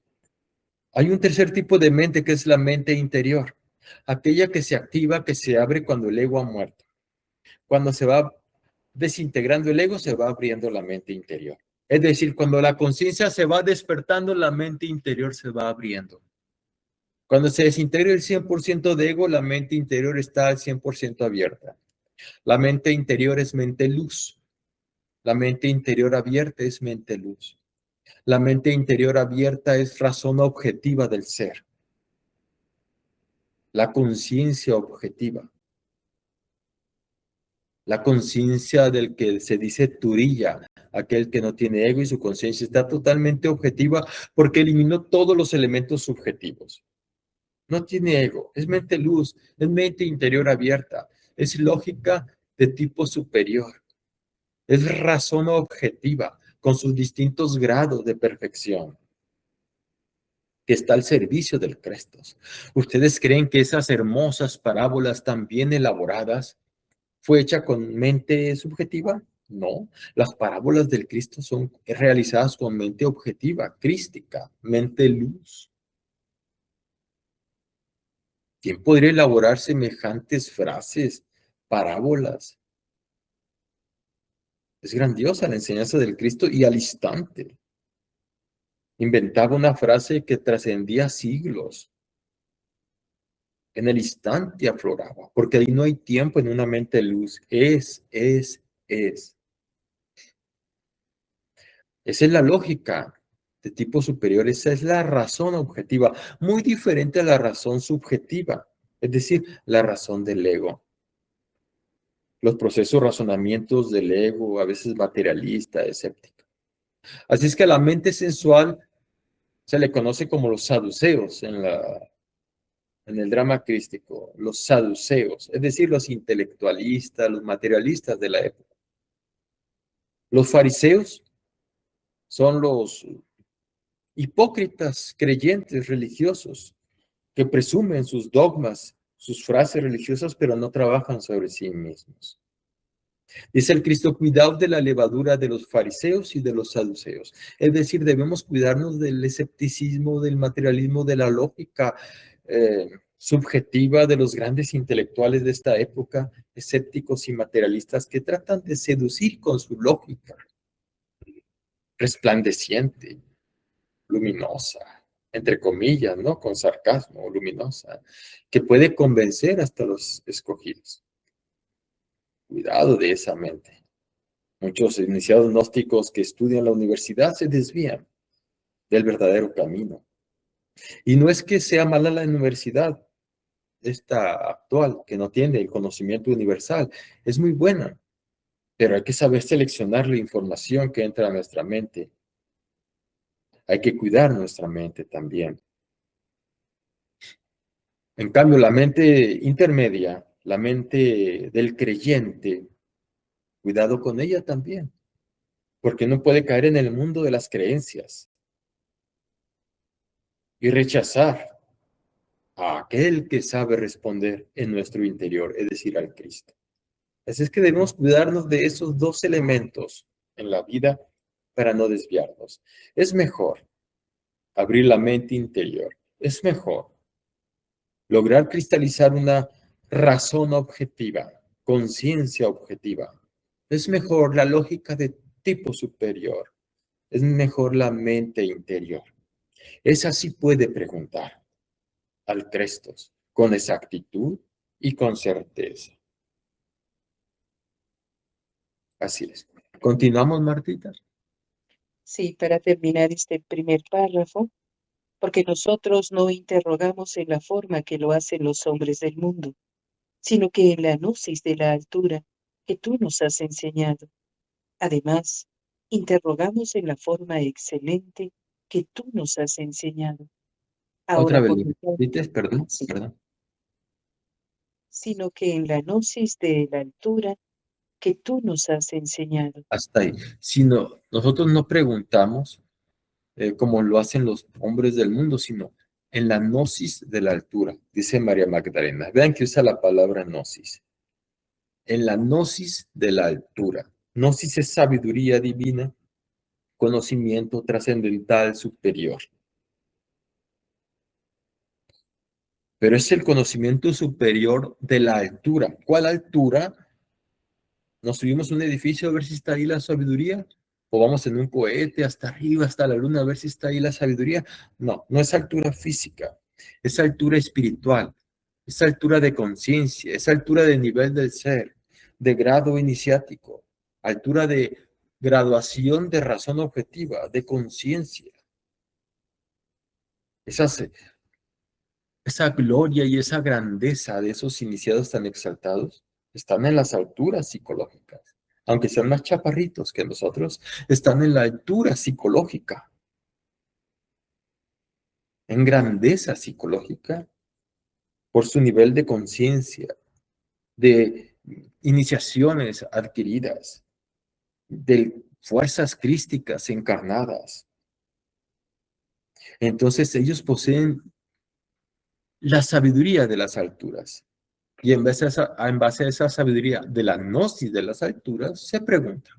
Hay un tercer tipo de mente que es la mente interior, aquella que se activa, que se abre cuando el ego ha muerto. Cuando se va desintegrando el ego, se va abriendo la mente interior. Es decir, cuando la conciencia se va despertando, la mente interior se va abriendo. Cuando se desintegra el 100% de ego, la mente interior está al 100% abierta. La mente interior es mente luz. La mente interior abierta es mente luz. La mente interior abierta es razón objetiva del ser. La conciencia objetiva. La conciencia del que se dice Turiya, aquel que no tiene ego y su conciencia está totalmente objetiva porque eliminó todos los elementos subjetivos. No tiene ego, es mente luz, es mente interior abierta, es lógica de tipo superior, es razón objetiva con sus distintos grados de perfección que está al servicio del Crestos. ¿Ustedes creen que esas hermosas parábolas tan bien elaboradas fue hecha con mente subjetiva? No, las parábolas del Cristo son realizadas con mente objetiva, crística, mente luz. ¿Quién podría elaborar semejantes frases, parábolas? Es grandiosa la enseñanza del Cristo y al instante inventaba una frase que trascendía siglos. En el instante afloraba, porque ahí no hay tiempo en una mente luz. Es. Esa es la lógica de tipo superior, esa es la razón objetiva, muy diferente a la razón subjetiva, es decir, la razón del ego. Los procesos, razonamientos del ego, a veces materialista, escéptico. Así es que a la mente sensual se le conoce como los saduceos en el drama crístico, los saduceos, es decir, los intelectualistas, los materialistas de la época. Los fariseos son los hipócritas creyentes religiosos que presumen sus dogmas, sus frases religiosas, pero no trabajan sobre sí mismos. Dice el Cristo, cuidaos de la levadura de los fariseos y de los saduceos. Es decir, debemos cuidarnos del escepticismo, del materialismo, de la lógica subjetiva de los grandes intelectuales de esta época, escépticos y materialistas que tratan de seducir con su lógica resplandeciente, luminosa, entre comillas, ¿no? Con sarcasmo, luminosa, que puede convencer hasta los escogidos. Cuidado de esa mente. Muchos iniciados gnósticos que estudian la universidad se desvían del verdadero camino. Y no es que sea mala la universidad, esta actual, que no tiene el conocimiento universal, es muy buena, pero hay que saber seleccionar la información que entra a nuestra mente. Hay que cuidar nuestra mente también. En cambio, la mente intermedia, la mente del creyente, cuidado con ella también, porque no puede caer en el mundo de las creencias y rechazar a aquel que sabe responder en nuestro interior, es decir, al Cristo. Así es que debemos cuidarnos de esos dos elementos en la vida para no desviarnos. Es mejor abrir la mente interior. Es mejor lograr cristalizar una razón objetiva, conciencia objetiva. Es mejor la lógica de tipo superior. Es mejor la mente interior. Esa sí puede preguntar al Crestos con exactitud y con certeza. Así es. ¿Continuamos, Martita? Sí, para terminar este primer párrafo, porque nosotros no interrogamos en la forma que lo hacen los hombres del mundo, sino que en la gnosis de la altura que tú nos has enseñado. Además, interrogamos en la forma excelente que tú nos has enseñado. Otra Ahora, vez, por lo tanto, ¿repites? Perdón, sí, perdón. sino que en la gnosis de la altura que tú nos has enseñado. Hasta ahí. Si no, nosotros no preguntamos como lo hacen los hombres del mundo, sino en la gnosis de la altura, dice María Magdalena. Vean que usa la palabra gnosis. En la gnosis de la altura. Gnosis es sabiduría divina, conocimiento trascendental superior. Pero es el conocimiento superior de la altura. ¿Cuál altura? ¿Nos subimos a un edificio a ver si está ahí la sabiduría? ¿O vamos en un cohete hasta arriba, hasta la luna, a ver si está ahí la sabiduría? No, no es altura física, es altura espiritual, es altura de conciencia, es altura de nivel del ser, de grado iniciático, altura de graduación de razón objetiva, de conciencia. Esa gloria y esa grandeza de esos iniciados tan exaltados están en las alturas psicológicas. Aunque sean más chaparritos que nosotros, están en la altura psicológica, en grandeza psicológica, por su nivel de conciencia, de iniciaciones adquiridas, de fuerzas crísticas encarnadas. Entonces ellos poseen la sabiduría de las alturas. Y en base a esa sabiduría de la gnosis de las alturas, se pregunta,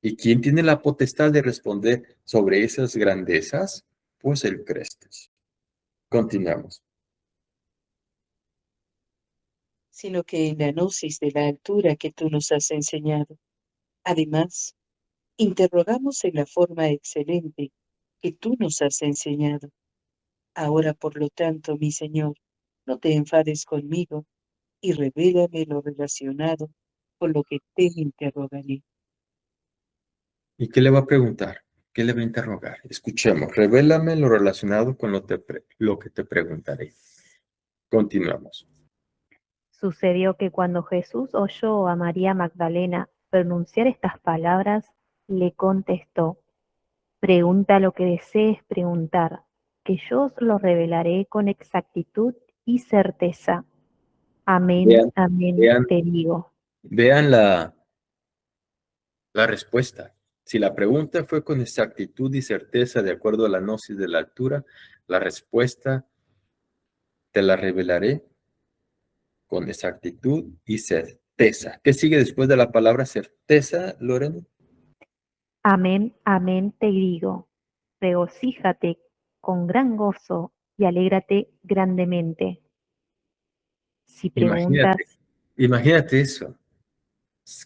¿y quién tiene la potestad de responder sobre esas grandezas? Pues el Crestes. Continuamos. Sino que en la gnosis de la altura que tú nos has enseñado. Además, interrogamos en la forma excelente que tú nos has enseñado. Ahora, por lo tanto, mi Señor, no te enfades conmigo y revélame lo relacionado con lo que te interrogaré. ¿Y qué le va a preguntar? ¿Qué le va a interrogar? Escuchemos. Revélame lo relacionado con lo que te preguntaré. Continuamos. Sucedió que cuando Jesús oyó a María Magdalena pronunciar estas palabras, le contestó: pregunta lo que desees preguntar, que yo os lo revelaré con exactitud y certeza. Amén, Vean, amén, vean, te digo. vean la respuesta. Si la pregunta fue con exactitud y certeza de acuerdo a la gnosis de la altura, la respuesta te la revelaré con exactitud y certeza. ¿Qué sigue después de la palabra certeza, Lorena? Amén, amén, te digo. Regocíjate con gran gozo y alégrate grandemente. Si Imagínate, preguntas, imagínate eso.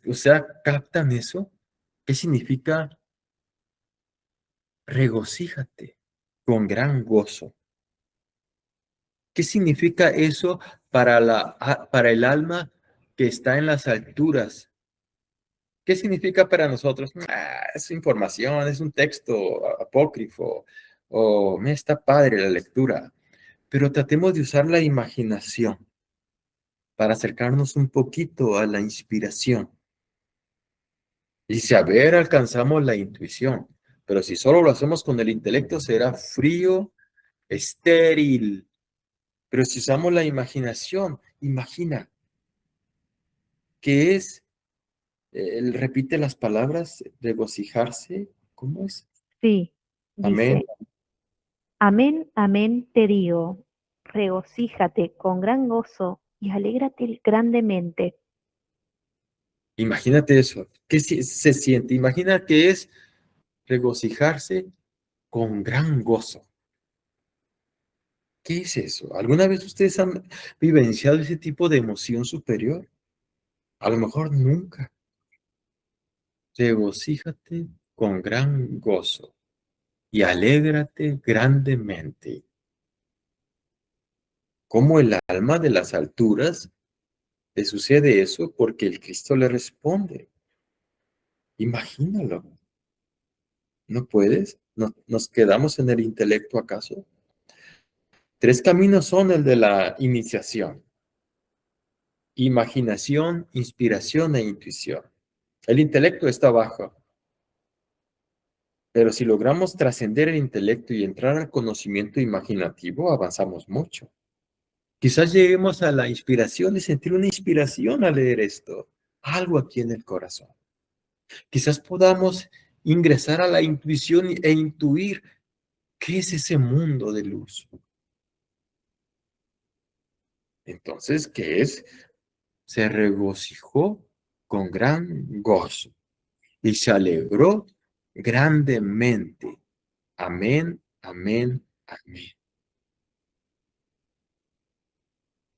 O sea, ¿captan eso? ¿Qué significa regocíjate con gran gozo? ¿Qué significa eso para el alma que está en las alturas ¿Qué significa para nosotros? Es información, es un texto apócrifo, o me está padre la lectura, pero tratemos de usar la imaginación para acercarnos un poquito a la inspiración. Y si a ver, alcanzamos la intuición, pero si solo lo hacemos con el intelecto será frío, estéril. Pero si usamos la imaginación, imagina que es, él repite las palabras, regocijarse, ¿cómo es? Sí, Amén. dice, amén, amén te digo, regocíjate con gran gozo y alégrate grandemente. Imagínate eso. ¿Qué se siente? Imagina que es regocijarse con gran gozo. ¿Qué es eso? ¿Alguna vez ustedes han vivenciado ese tipo de emoción superior? A lo mejor nunca. Regocíjate con gran gozo y alégrate grandemente. Como el alma de las alturas le sucede eso porque el Cristo le responde. Imagínalo. ¿No puedes? ¿Nos quedamos en el intelecto acaso? Tres caminos son el de la iniciación: imaginación, inspiración e intuición. El intelecto está abajo, pero si logramos trascender el intelecto y entrar al conocimiento imaginativo, avanzamos mucho. Quizás lleguemos a la inspiración y sentir una inspiración al leer esto, algo aquí en el corazón. Quizás podamos ingresar a la intuición e intuir qué es ese mundo de luz. Entonces, ¿qué es? Se regocijó con gran gozo y se alegró grandemente. Amén, amén, amén.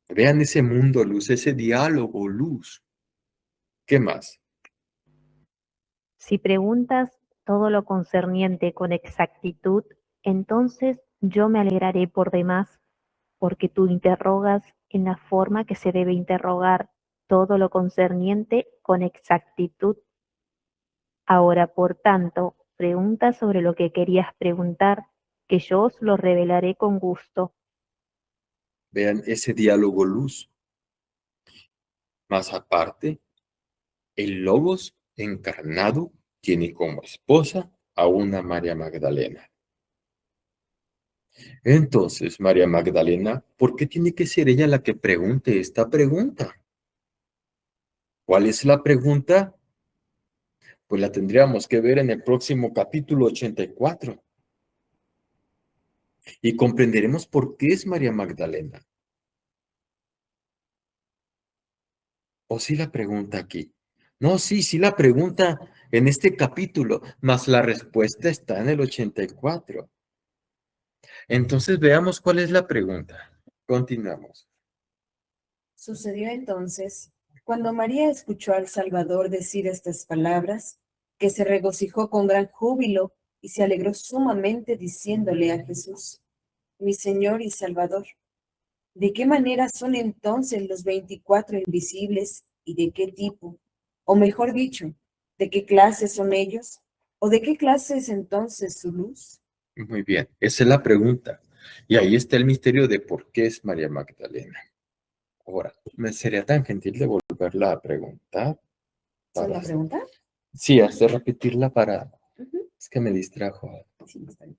Vean ese mundo luz, ese diálogo luz. ¿Qué más? Si preguntas todo lo concerniente con exactitud, entonces yo me alegraré por demás, porque tú interrogas en la forma que se debe interrogar todo lo concerniente con exactitud. Ahora, por tanto, pregunta sobre lo que querías preguntar, que yo os lo revelaré con gusto. Vean ese diálogo luz. Más aparte, el Logos encarnado tiene como esposa a una María Magdalena. Entonces, María Magdalena, ¿por qué tiene que ser ella la que pregunte esta pregunta? ¿Cuál es la pregunta? Pues la tendríamos que ver en el próximo capítulo 84 y comprenderemos por qué es María Magdalena. ¿O sí la pregunta aquí? No, sí la pregunta en este capítulo, mas la respuesta está en el 84. Entonces veamos cuál es la pregunta. Continuamos. Sucedió entonces, cuando María escuchó al Salvador decir estas palabras, que se regocijó con gran júbilo y se alegró sumamente diciéndole a Jesús, mi Señor y Salvador. ¿De qué manera son entonces los 24 invisibles y de qué tipo? O mejor dicho, ¿de qué clase son ellos? ¿O de qué clase es entonces su luz? Muy bien, esa es la pregunta. Y ahí está el misterio de por qué es María Magdalena. Ahora, ¿me sería tan gentil de volverla a preguntar? ¿Son la pregunta? Sí, hacer repetirla para... Ujú. Es que me distrajo. Sí, está bien.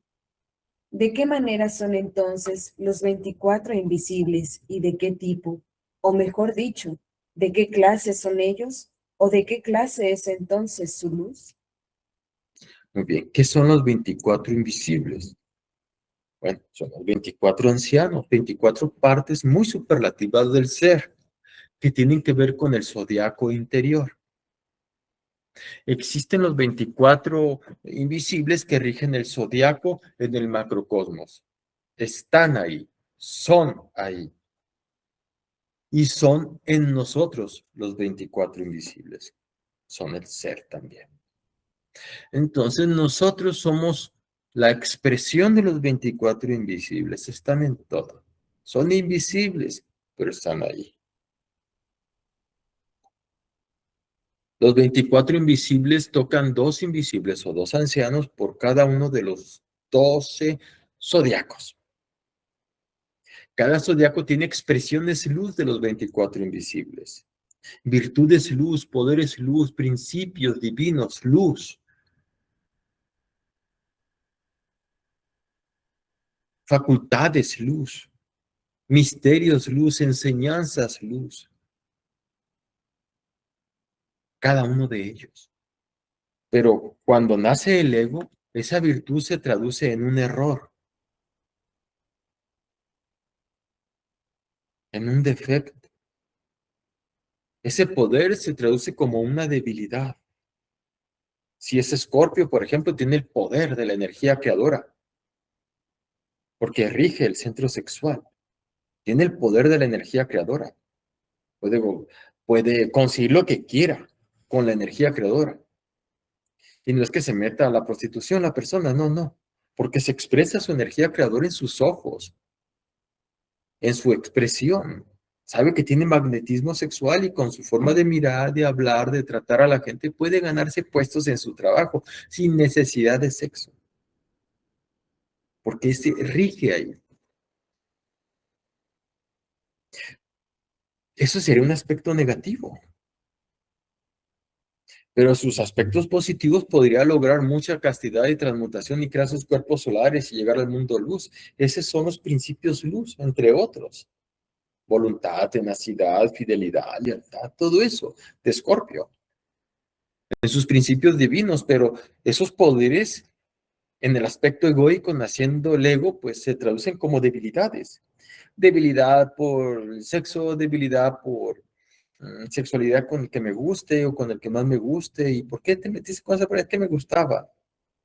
¿De qué manera son entonces los 24 invisibles y de qué tipo? O mejor dicho, ¿de qué clase son ellos? ¿O de qué clase es entonces su luz? Muy bien, ¿qué son los 24 invisibles? Bueno, son los 24 ancianos, 24 partes muy superlativas del ser, que tienen que ver con el zodiaco interior. Existen los 24 invisibles que rigen el zodiaco en el macrocosmos. Están ahí, son ahí. Y son en nosotros los 24 invisibles. Son el ser también. Entonces nosotros somos la expresión de los 24 invisibles. Están en todo. Son invisibles, pero están ahí. Los 24 invisibles tocan 2 invisibles o 2 ancianos por cada uno de los 12 zodiacos. Cada zodiaco tiene expresiones luz de los 24 invisibles. Virtudes luz, poderes luz, principios divinos luz. Facultades luz. Misterios luz, enseñanzas luz. Cada uno de ellos. Pero cuando nace el ego, esa virtud se traduce en un error, en un defecto. Ese poder se traduce como una debilidad. Si es Escorpio, por ejemplo, tiene el poder de la energía creadora, porque rige el centro sexual. Tiene el poder de la energía creadora. Puede conseguir lo que quiera con la energía creadora. Y no es que se meta a la prostitución la persona, no. Porque se expresa su energía creadora en sus ojos, en su expresión. Sabe que tiene magnetismo sexual y con su forma de mirar, de hablar, de tratar a la gente, puede ganarse puestos en su trabajo sin necesidad de sexo. Porque se rige ahí. Eso sería un aspecto negativo. Pero sus aspectos positivos podría lograr mucha castidad y transmutación y crear sus cuerpos solares y llegar al mundo luz. Esos son los principios luz, entre otros. Voluntad, tenacidad, fidelidad, lealtad, todo eso de Escorpio. En sus principios divinos, pero esos poderes en el aspecto egoico, naciendo el ego, pues se traducen como debilidades. Debilidad por el sexo, debilidad por sexualidad con el que me guste o con el que más me guste. ¿Y por qué te metiste con esa pareja que me gustaba?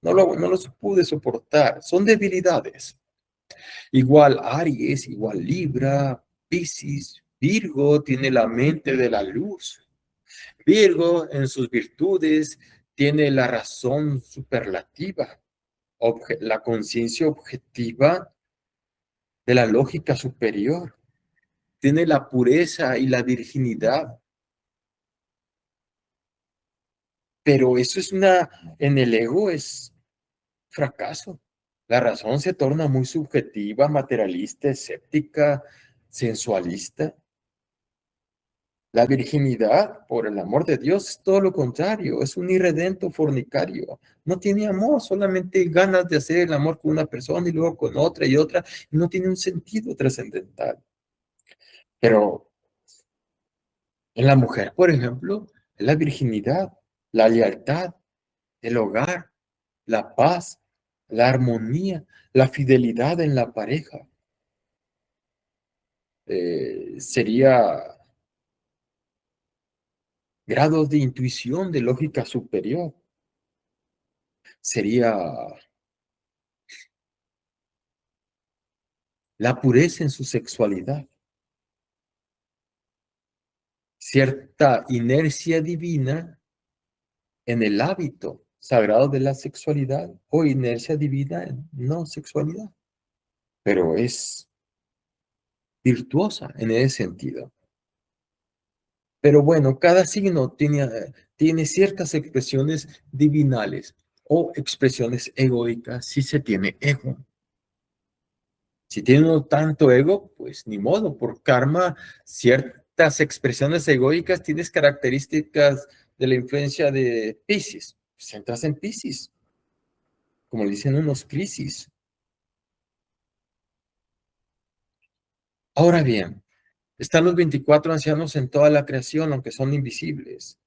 No lo pude soportar. Son debilidades. Igual Aries, igual Libra, Piscis, Virgo tiene la mente de la luz. Virgo en sus virtudes tiene la razón superlativa, la conciencia objetiva de la lógica superior. Tiene la pureza y la virginidad. Pero eso en el ego es fracaso. La razón se torna muy subjetiva, materialista, escéptica, sensualista. La virginidad, por el amor de Dios, es todo lo contrario, es un irredento fornicario. No tiene amor, solamente ganas de hacer el amor con una persona y luego con otra y otra, y no tiene un sentido trascendental. Pero en la mujer, por ejemplo, es la virginidad, la lealtad, el hogar, la paz, la armonía, la fidelidad en la pareja. Sería grados de intuición, de lógica superior. Sería la pureza en su sexualidad. Cierta inercia divina en el hábito sagrado de la sexualidad o inercia divina en no sexualidad. Pero es virtuosa en ese sentido. Pero bueno, cada signo tiene ciertas expresiones divinales o expresiones egoicas si se tiene ego. Si tiene uno tanto ego, pues ni modo, por karma, ciertas expresiones egoicas tienes características de la influencia de Piscis. Pues entras en Piscis, como le dicen unos crisis. Ahora bien, están los 24 ancianos en toda la creación, aunque son invisibles.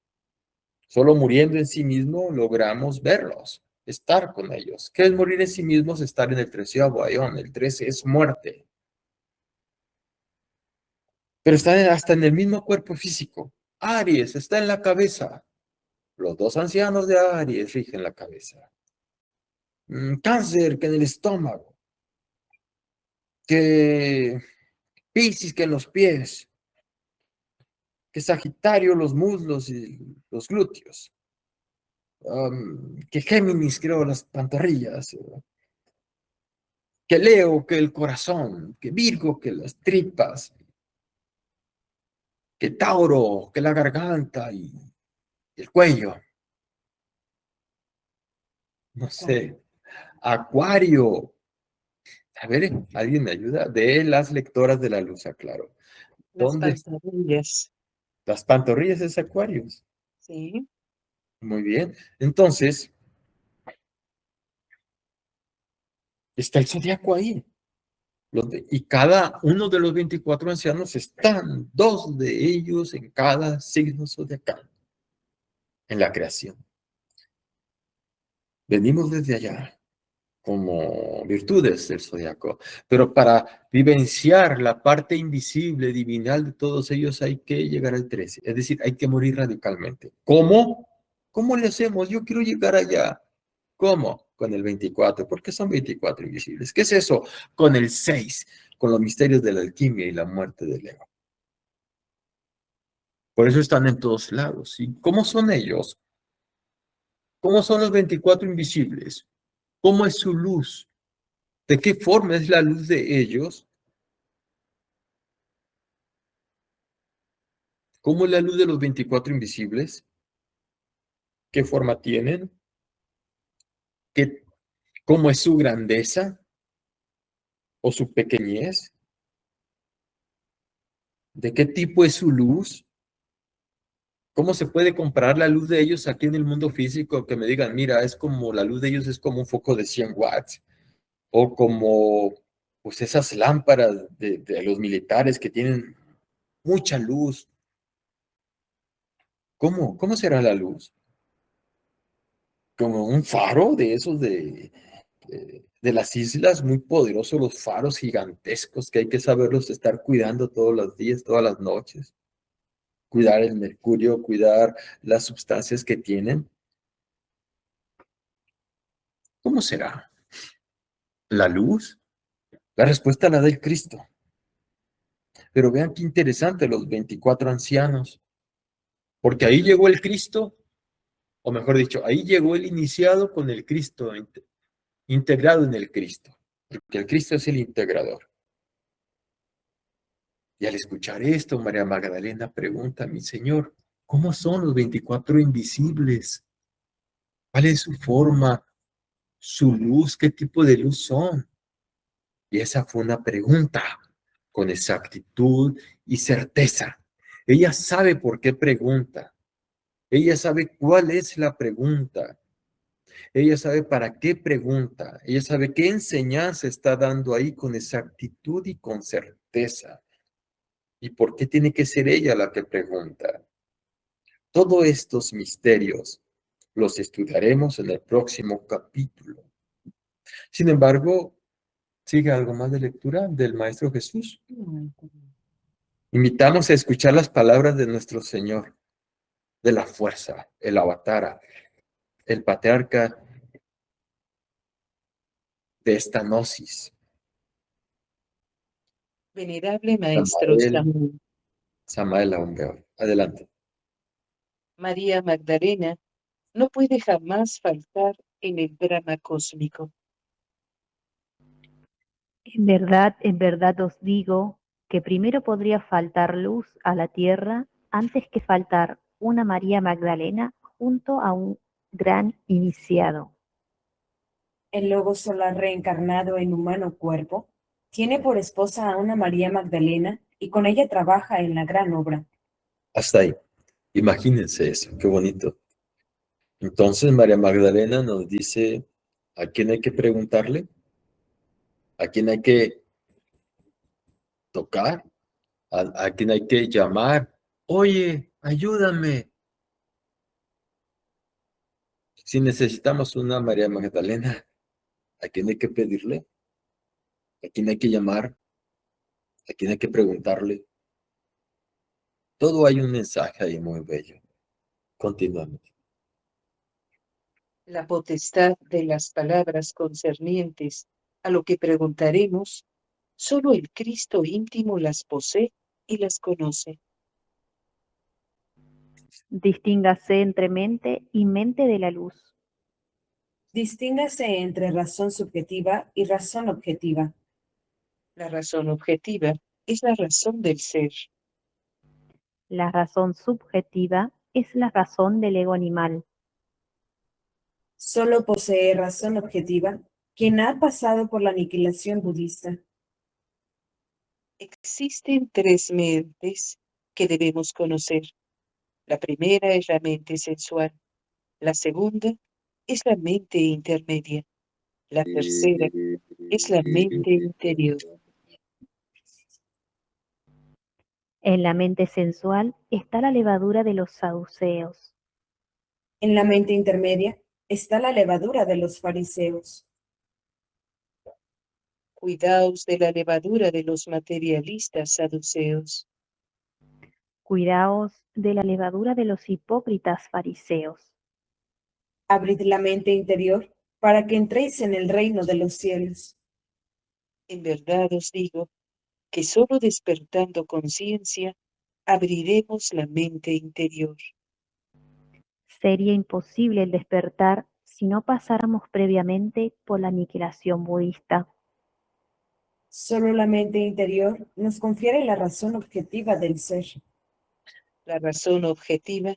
Solo muriendo en sí mismo logramos verlos, estar con ellos. ¿Qué es morir en sí mismos? Estar en el 13º ayón. El 13 es muerte. Pero está hasta en el mismo cuerpo físico. Aries está en la cabeza. Los 2 ancianos de Aries rigen la cabeza. Cáncer que en el estómago. Que Piscis que en los pies. Que Sagitario los muslos y los glúteos. Que Géminis creo las pantorrillas. Que Leo que el corazón. Que Virgo que las tripas. Que Tauro que la garganta y El cuello. No sé. Acuario. A ver, ¿alguien me ayuda? De las lectoras de la luz, aclaro. Las ¿Dónde? pantorrillas. Las pantorrillas es Acuarios. Sí. Muy bien. Entonces, está el zodiaco ahí. Y cada uno de los 24 ancianos están, dos de ellos en cada signo zodiacal, en la creación. Venimos desde allá como virtudes del zodiaco, pero para vivenciar la parte invisible, divinal de todos ellos hay que llegar al 13, es decir, hay que morir radicalmente. ¿Cómo? ¿Cómo le hacemos? Yo quiero llegar allá. ¿Cómo? Con el 24, porque son 24 invisibles. ¿Qué es eso? Con el 6, con los misterios de la alquimia y la muerte del ego. Por eso están en todos lados. ¿Y cómo son ellos? ¿Cómo son los 24 invisibles? ¿Cómo es su luz? ¿De qué forma es la luz de ellos? ¿Cómo es la luz de los 24 invisibles? ¿Qué forma tienen? ¿Cómo es su grandeza o su pequeñez? ¿De qué tipo es su luz? ¿Cómo se puede comparar la luz de ellos aquí en el mundo físico? Que me digan, mira, es como la luz de ellos es como un foco de 100 watts o como pues esas lámparas de los militares que tienen mucha luz. ¿Cómo? ¿Cómo será la luz? Como un faro de esos de las islas, muy poderosos, los faros gigantescos que hay que saberlos estar cuidando todos los días, todas las noches. Cuidar el mercurio, cuidar las sustancias que tienen. ¿Cómo será? ¿La luz? La respuesta la da el Cristo. Pero vean qué interesante los 24 ancianos, porque ahí llegó el Cristo, o mejor dicho, ahí llegó el iniciado con el Cristo, integrado en el Cristo, porque el Cristo es el integrador. Y al escuchar esto, María Magdalena pregunta, mi Señor, ¿cómo son los 24 invisibles? ¿Cuál es su forma, su luz? ¿Qué tipo de luz son? Y esa fue una pregunta con exactitud y certeza. Ella sabe por qué pregunta. Ella sabe cuál es la pregunta. Ella sabe para qué pregunta. Ella sabe qué enseñanza está dando ahí con exactitud y con certeza. ¿Y por qué tiene que ser ella la que pregunta? Todos estos misterios los estudiaremos en el próximo capítulo. Sin embargo, sigue algo más de lectura del Maestro Jesús. Invitamos a escuchar las palabras de nuestro Señor, de la fuerza, el avatara, el patriarca de esta gnosis, Venerable Maestro Samuel, Samael Aumbeor. Adelante. María Magdalena no puede jamás faltar en el drama cósmico. en verdad os digo que primero podría faltar luz a la tierra antes que faltar una María Magdalena junto a un gran iniciado. El Logo solar reencarnado en humano cuerpo tiene por esposa a una María Magdalena y con ella trabaja en la gran obra. Hasta ahí. Imagínense eso, qué bonito. Entonces María Magdalena nos dice a quién hay que preguntarle, a quién hay que tocar, a quién hay que llamar. Oye, ayúdame. Si necesitamos una María Magdalena, ¿a quién hay que pedirle? ¿A quién hay que llamar? ¿A quién hay que preguntarle? Todo hay un mensaje ahí muy bello. Continuamos. La potestad de las palabras concernientes a lo que preguntaremos, solo el Cristo íntimo las posee y las conoce. Distíngase entre mente y mente de la luz. Distíngase entre razón subjetiva y razón objetiva. La razón objetiva es la razón del ser. La razón subjetiva es la razón del ego animal. Solo posee razón objetiva quien ha pasado por la aniquilación budista. Existen tres mentes que debemos conocer. La primera es la mente sensual. La segunda es la mente intermedia. La tercera es la mente interior. En la mente sensual está la levadura de los saduceos. En la mente intermedia está la levadura de los fariseos. Cuidaos de la levadura de los materialistas saduceos. Cuidaos de la levadura de los hipócritas fariseos. Abrid la mente interior para que entréis en el reino de los cielos. En verdad os digo que solo despertando conciencia abriremos la mente interior. Sería imposible el despertar si no pasáramos previamente por la aniquilación budista. Solo la mente interior nos confiere la razón objetiva del ser. La razón objetiva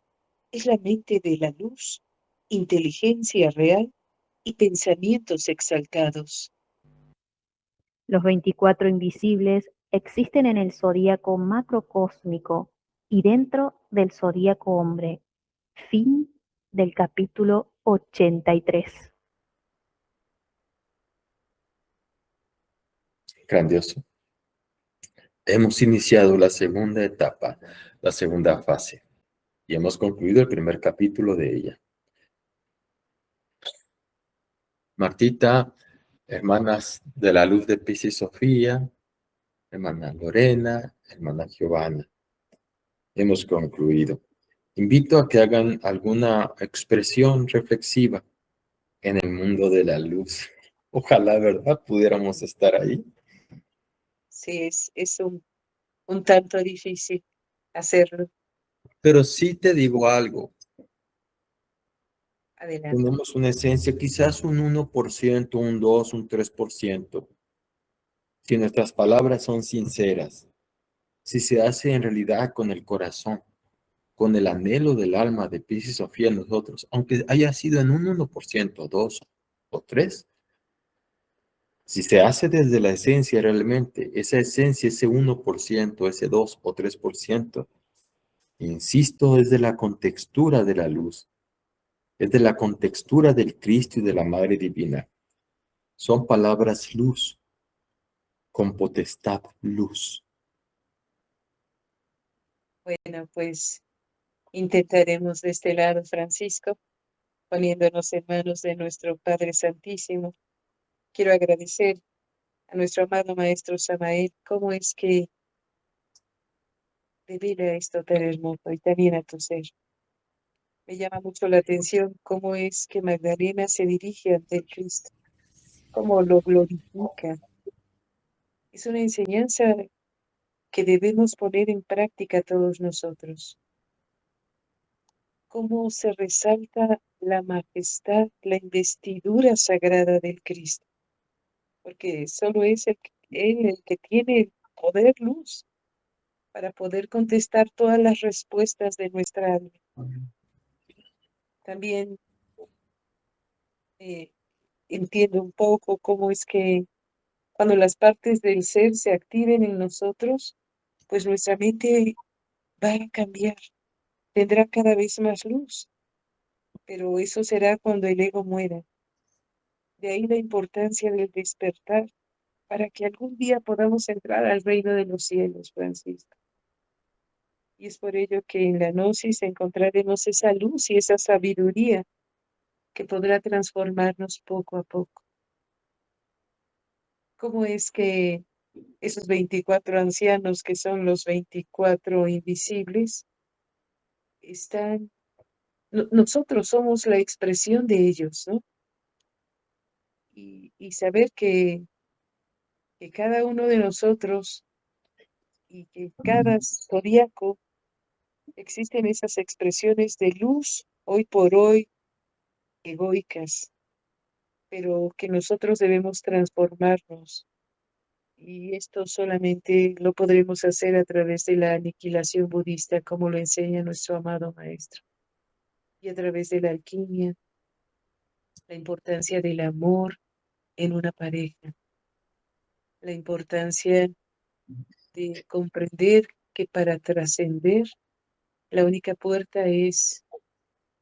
es la mente de la luz, inteligencia real y pensamientos exaltados. Los 24 invisibles existen en el zodíaco macrocósmico y dentro del zodíaco hombre. Fin del capítulo 83. Grandioso. Hemos iniciado la segunda etapa, la segunda fase, y hemos concluido el primer capítulo de ella. Martita, hermanas de la luz de Pis y Sofía, hermana Lorena, hermana Giovanna. Hemos concluido. Invito a que hagan alguna expresión reflexiva en el mundo de la luz. Ojalá, ¿verdad? Pudiéramos estar ahí. Sí, es un tanto difícil hacerlo. Pero sí te digo algo. Adelante. Tenemos una esencia, quizás un 1%, un 2, un 3%. Si nuestras palabras son sinceras, si se hace en realidad con el corazón, con el anhelo del alma de Pis y Sofía en nosotros, aunque haya sido en un 1%, 2 o 3, si se hace desde la esencia realmente, esa esencia, ese 1%, ese 2 o 3%, insisto, es de la contextura de la luz, es de la contextura del Cristo y de la Madre Divina. Son palabras luz, con potestad luz. Bueno, pues intentaremos de este lado, Francisco, poniéndonos en manos de nuestro Padre Santísimo. Quiero agradecer a nuestro amado Maestro Samael cómo es que revela esto tan hermoso y también a tu ser. Me llama mucho la atención cómo es que Magdalena se dirige ante el Cristo, cómo lo glorifica. Es una enseñanza que debemos poner en práctica todos nosotros. Cómo se resalta la majestad, la investidura sagrada del Cristo, porque solo es Él el que tiene el poder luz para poder contestar todas las respuestas de nuestra alma. También eh, entiendo un poco cómo es que cuando las partes del ser se activen en nosotros, pues nuestra mente va a cambiar, tendrá cada vez más luz, pero eso será cuando el ego muera. De ahí la importancia del despertar para que algún día podamos entrar al reino de los cielos, Francisco. Y es por ello que en la gnosis encontraremos esa luz y esa sabiduría que podrá transformarnos poco a poco. ¿Cómo es que esos 24 ancianos, que son los 24 invisibles, están, nosotros somos la expresión de ellos, ¿no? Y saber que cada uno de nosotros y que cada zodiaco existen esas expresiones de luz hoy por hoy egoicas, pero que nosotros debemos transformarnos. Y esto solamente lo podremos hacer a través de la aniquilación budista, como lo enseña nuestro amado Maestro. y a través de la alquimia, la importancia del amor en una pareja, la importancia de comprender que para trascender la única puerta es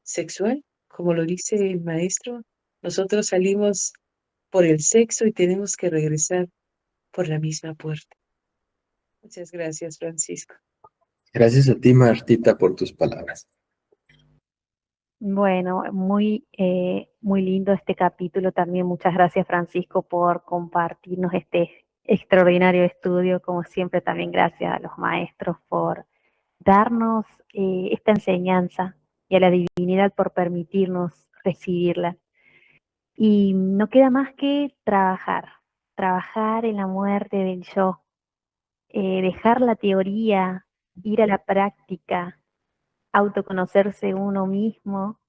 sexual, como lo dice el maestro. Nosotros salimos por el sexo y tenemos que regresar por la misma puerta. Muchas gracias, Francisco. Gracias a ti, Martita, por tus palabras. Bueno, muy lindo este capítulo también. Muchas gracias, Francisco, por compartirnos este extraordinario estudio. Como siempre, también gracias a los maestros por darnos esta enseñanza y a la divinidad por permitirnos recibirla. Y no queda más que trabajar en la muerte del yo, dejar la teoría, ir a la práctica, autoconocerse uno mismo,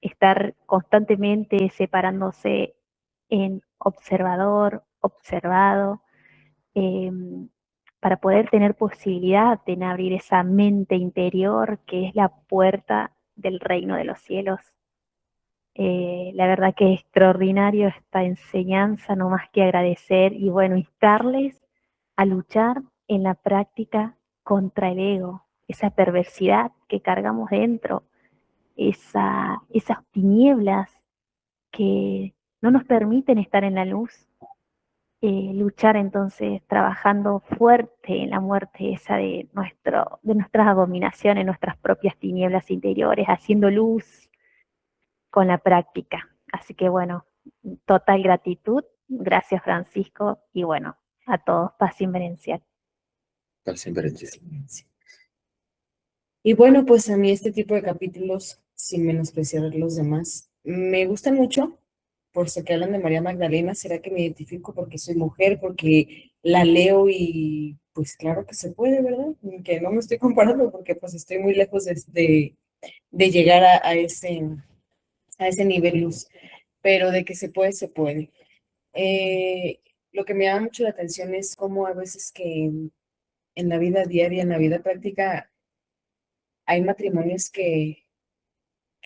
estar constantemente separándose en observador, observado, eh, para poder tener posibilidad de abrir esa mente interior que es la puerta del reino de los cielos. La verdad que es extraordinario esta enseñanza, no más que agradecer y bueno, instarles a luchar en la práctica contra el ego, esa perversidad que cargamos dentro, esas tinieblas que no nos permiten estar en la luz. Luchar entonces trabajando fuerte en la muerte esa de nuestras abominaciones, nuestras propias tinieblas interiores, haciendo luz con la práctica. Así que bueno, total gratitud. Gracias, Francisco, y bueno, a todos, paz inverencial. Sí. Y bueno, pues a mí este tipo de capítulos, sin menospreciar a los demás, me gustan mucho, por eso que hablan de María Magdalena. ¿Será que me identifico porque soy mujer, porque la leo y pues claro que se puede, ¿verdad? Que no me estoy comparando porque pues estoy muy lejos de llegar a ese nivel luz, pero de que se puede, se puede. Eh, lo que me llama mucho la atención es cómo a veces que en la vida diaria, en la vida práctica, hay matrimonios que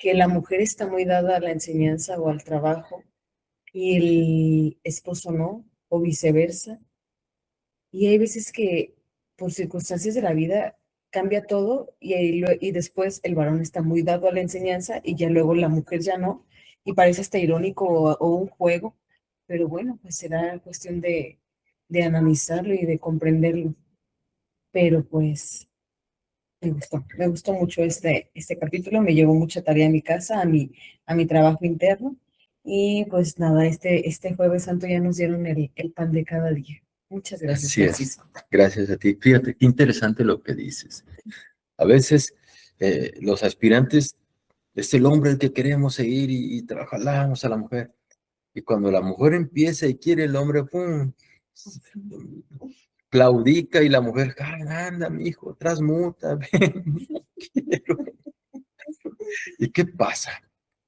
la mujer está muy dada a la enseñanza o al trabajo y el esposo no, o viceversa. Y hay veces que por circunstancias de la vida cambia todo y después el varón está muy dado a la enseñanza y ya luego la mujer ya no. Y parece hasta irónico o un juego, pero bueno, pues será cuestión de analizarlo y de comprenderlo. Pero pues me gustó mucho este capítulo, me llevó mucha tarea a mi casa, a mi trabajo interno. Y pues nada, este Jueves Santo ya nos dieron el pan de cada día. Muchas gracias, Así es. Francisco. Gracias a ti. Fíjate, qué interesante lo que dices. A veces los aspirantes es el hombre el que queremos seguir y jalamos a la mujer. Y cuando la mujer empieza y quiere el hombre, ¡pum! Claudica y la mujer, anda, mijo, transmuta, ven, no quiero". ¿Y qué pasa?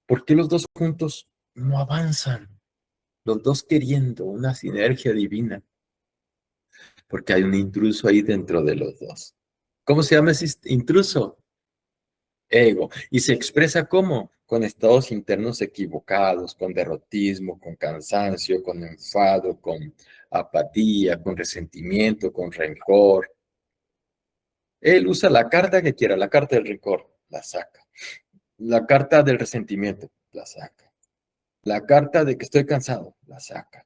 ¿Por qué los dos juntos no avanzan? Los dos queriendo una sinergia divina. Porque hay un intruso ahí dentro de los dos. ¿Cómo se llama ese intruso? Ego. ¿Y se expresa cómo? Con estados internos equivocados, con derrotismo, con cansancio, con enfado, con apatía, con resentimiento, con rencor. Él usa la carta que quiera, la carta del rencor, la saca. La carta del resentimiento, la saca. La carta de que estoy cansado, la saca.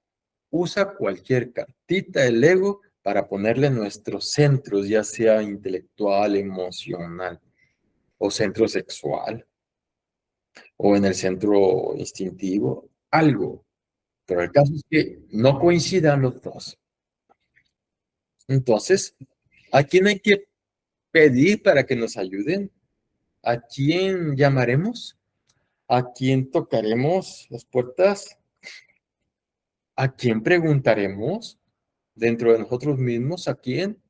Usa cualquier cartita del ego para ponerle nuestros centros, ya sea intelectual, emocional o centro sexual o en el centro instintivo, algo. Pero el caso es que no coincidan los dos. Entonces, ¿a quién hay que pedir para que nos ayuden? ¿A quién llamaremos? ¿A quién tocaremos las puertas? ¿A quién preguntaremos? Dentro de nosotros mismos, ¿a quién?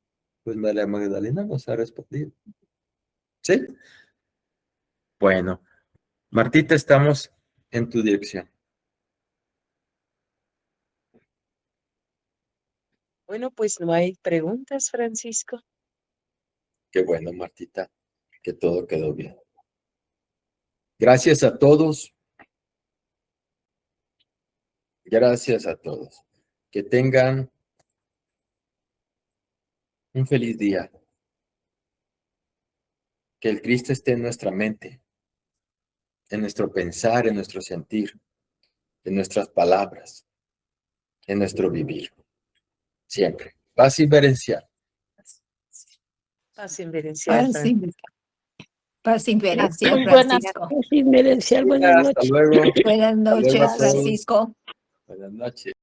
Pues María Magdalena nos ha respondido. ¿Sí? Bueno, Martita, estamos en tu dirección. Bueno, pues no hay preguntas, Francisco. Qué bueno, Martita, que todo quedó bien. Gracias a todos. Gracias a todos. Que tengan un feliz día. Que el Cristo esté en nuestra mente, en nuestro pensar, en nuestro sentir, en nuestras palabras, en nuestro vivir. Siempre. Paz inverencial. Paz inverencial. Paz inverencial, Muy buenas Francisco. noches, inmerencial, buenas Hasta noches. luego. Buenas noches, luego a todos. Francisco. Buenas noches.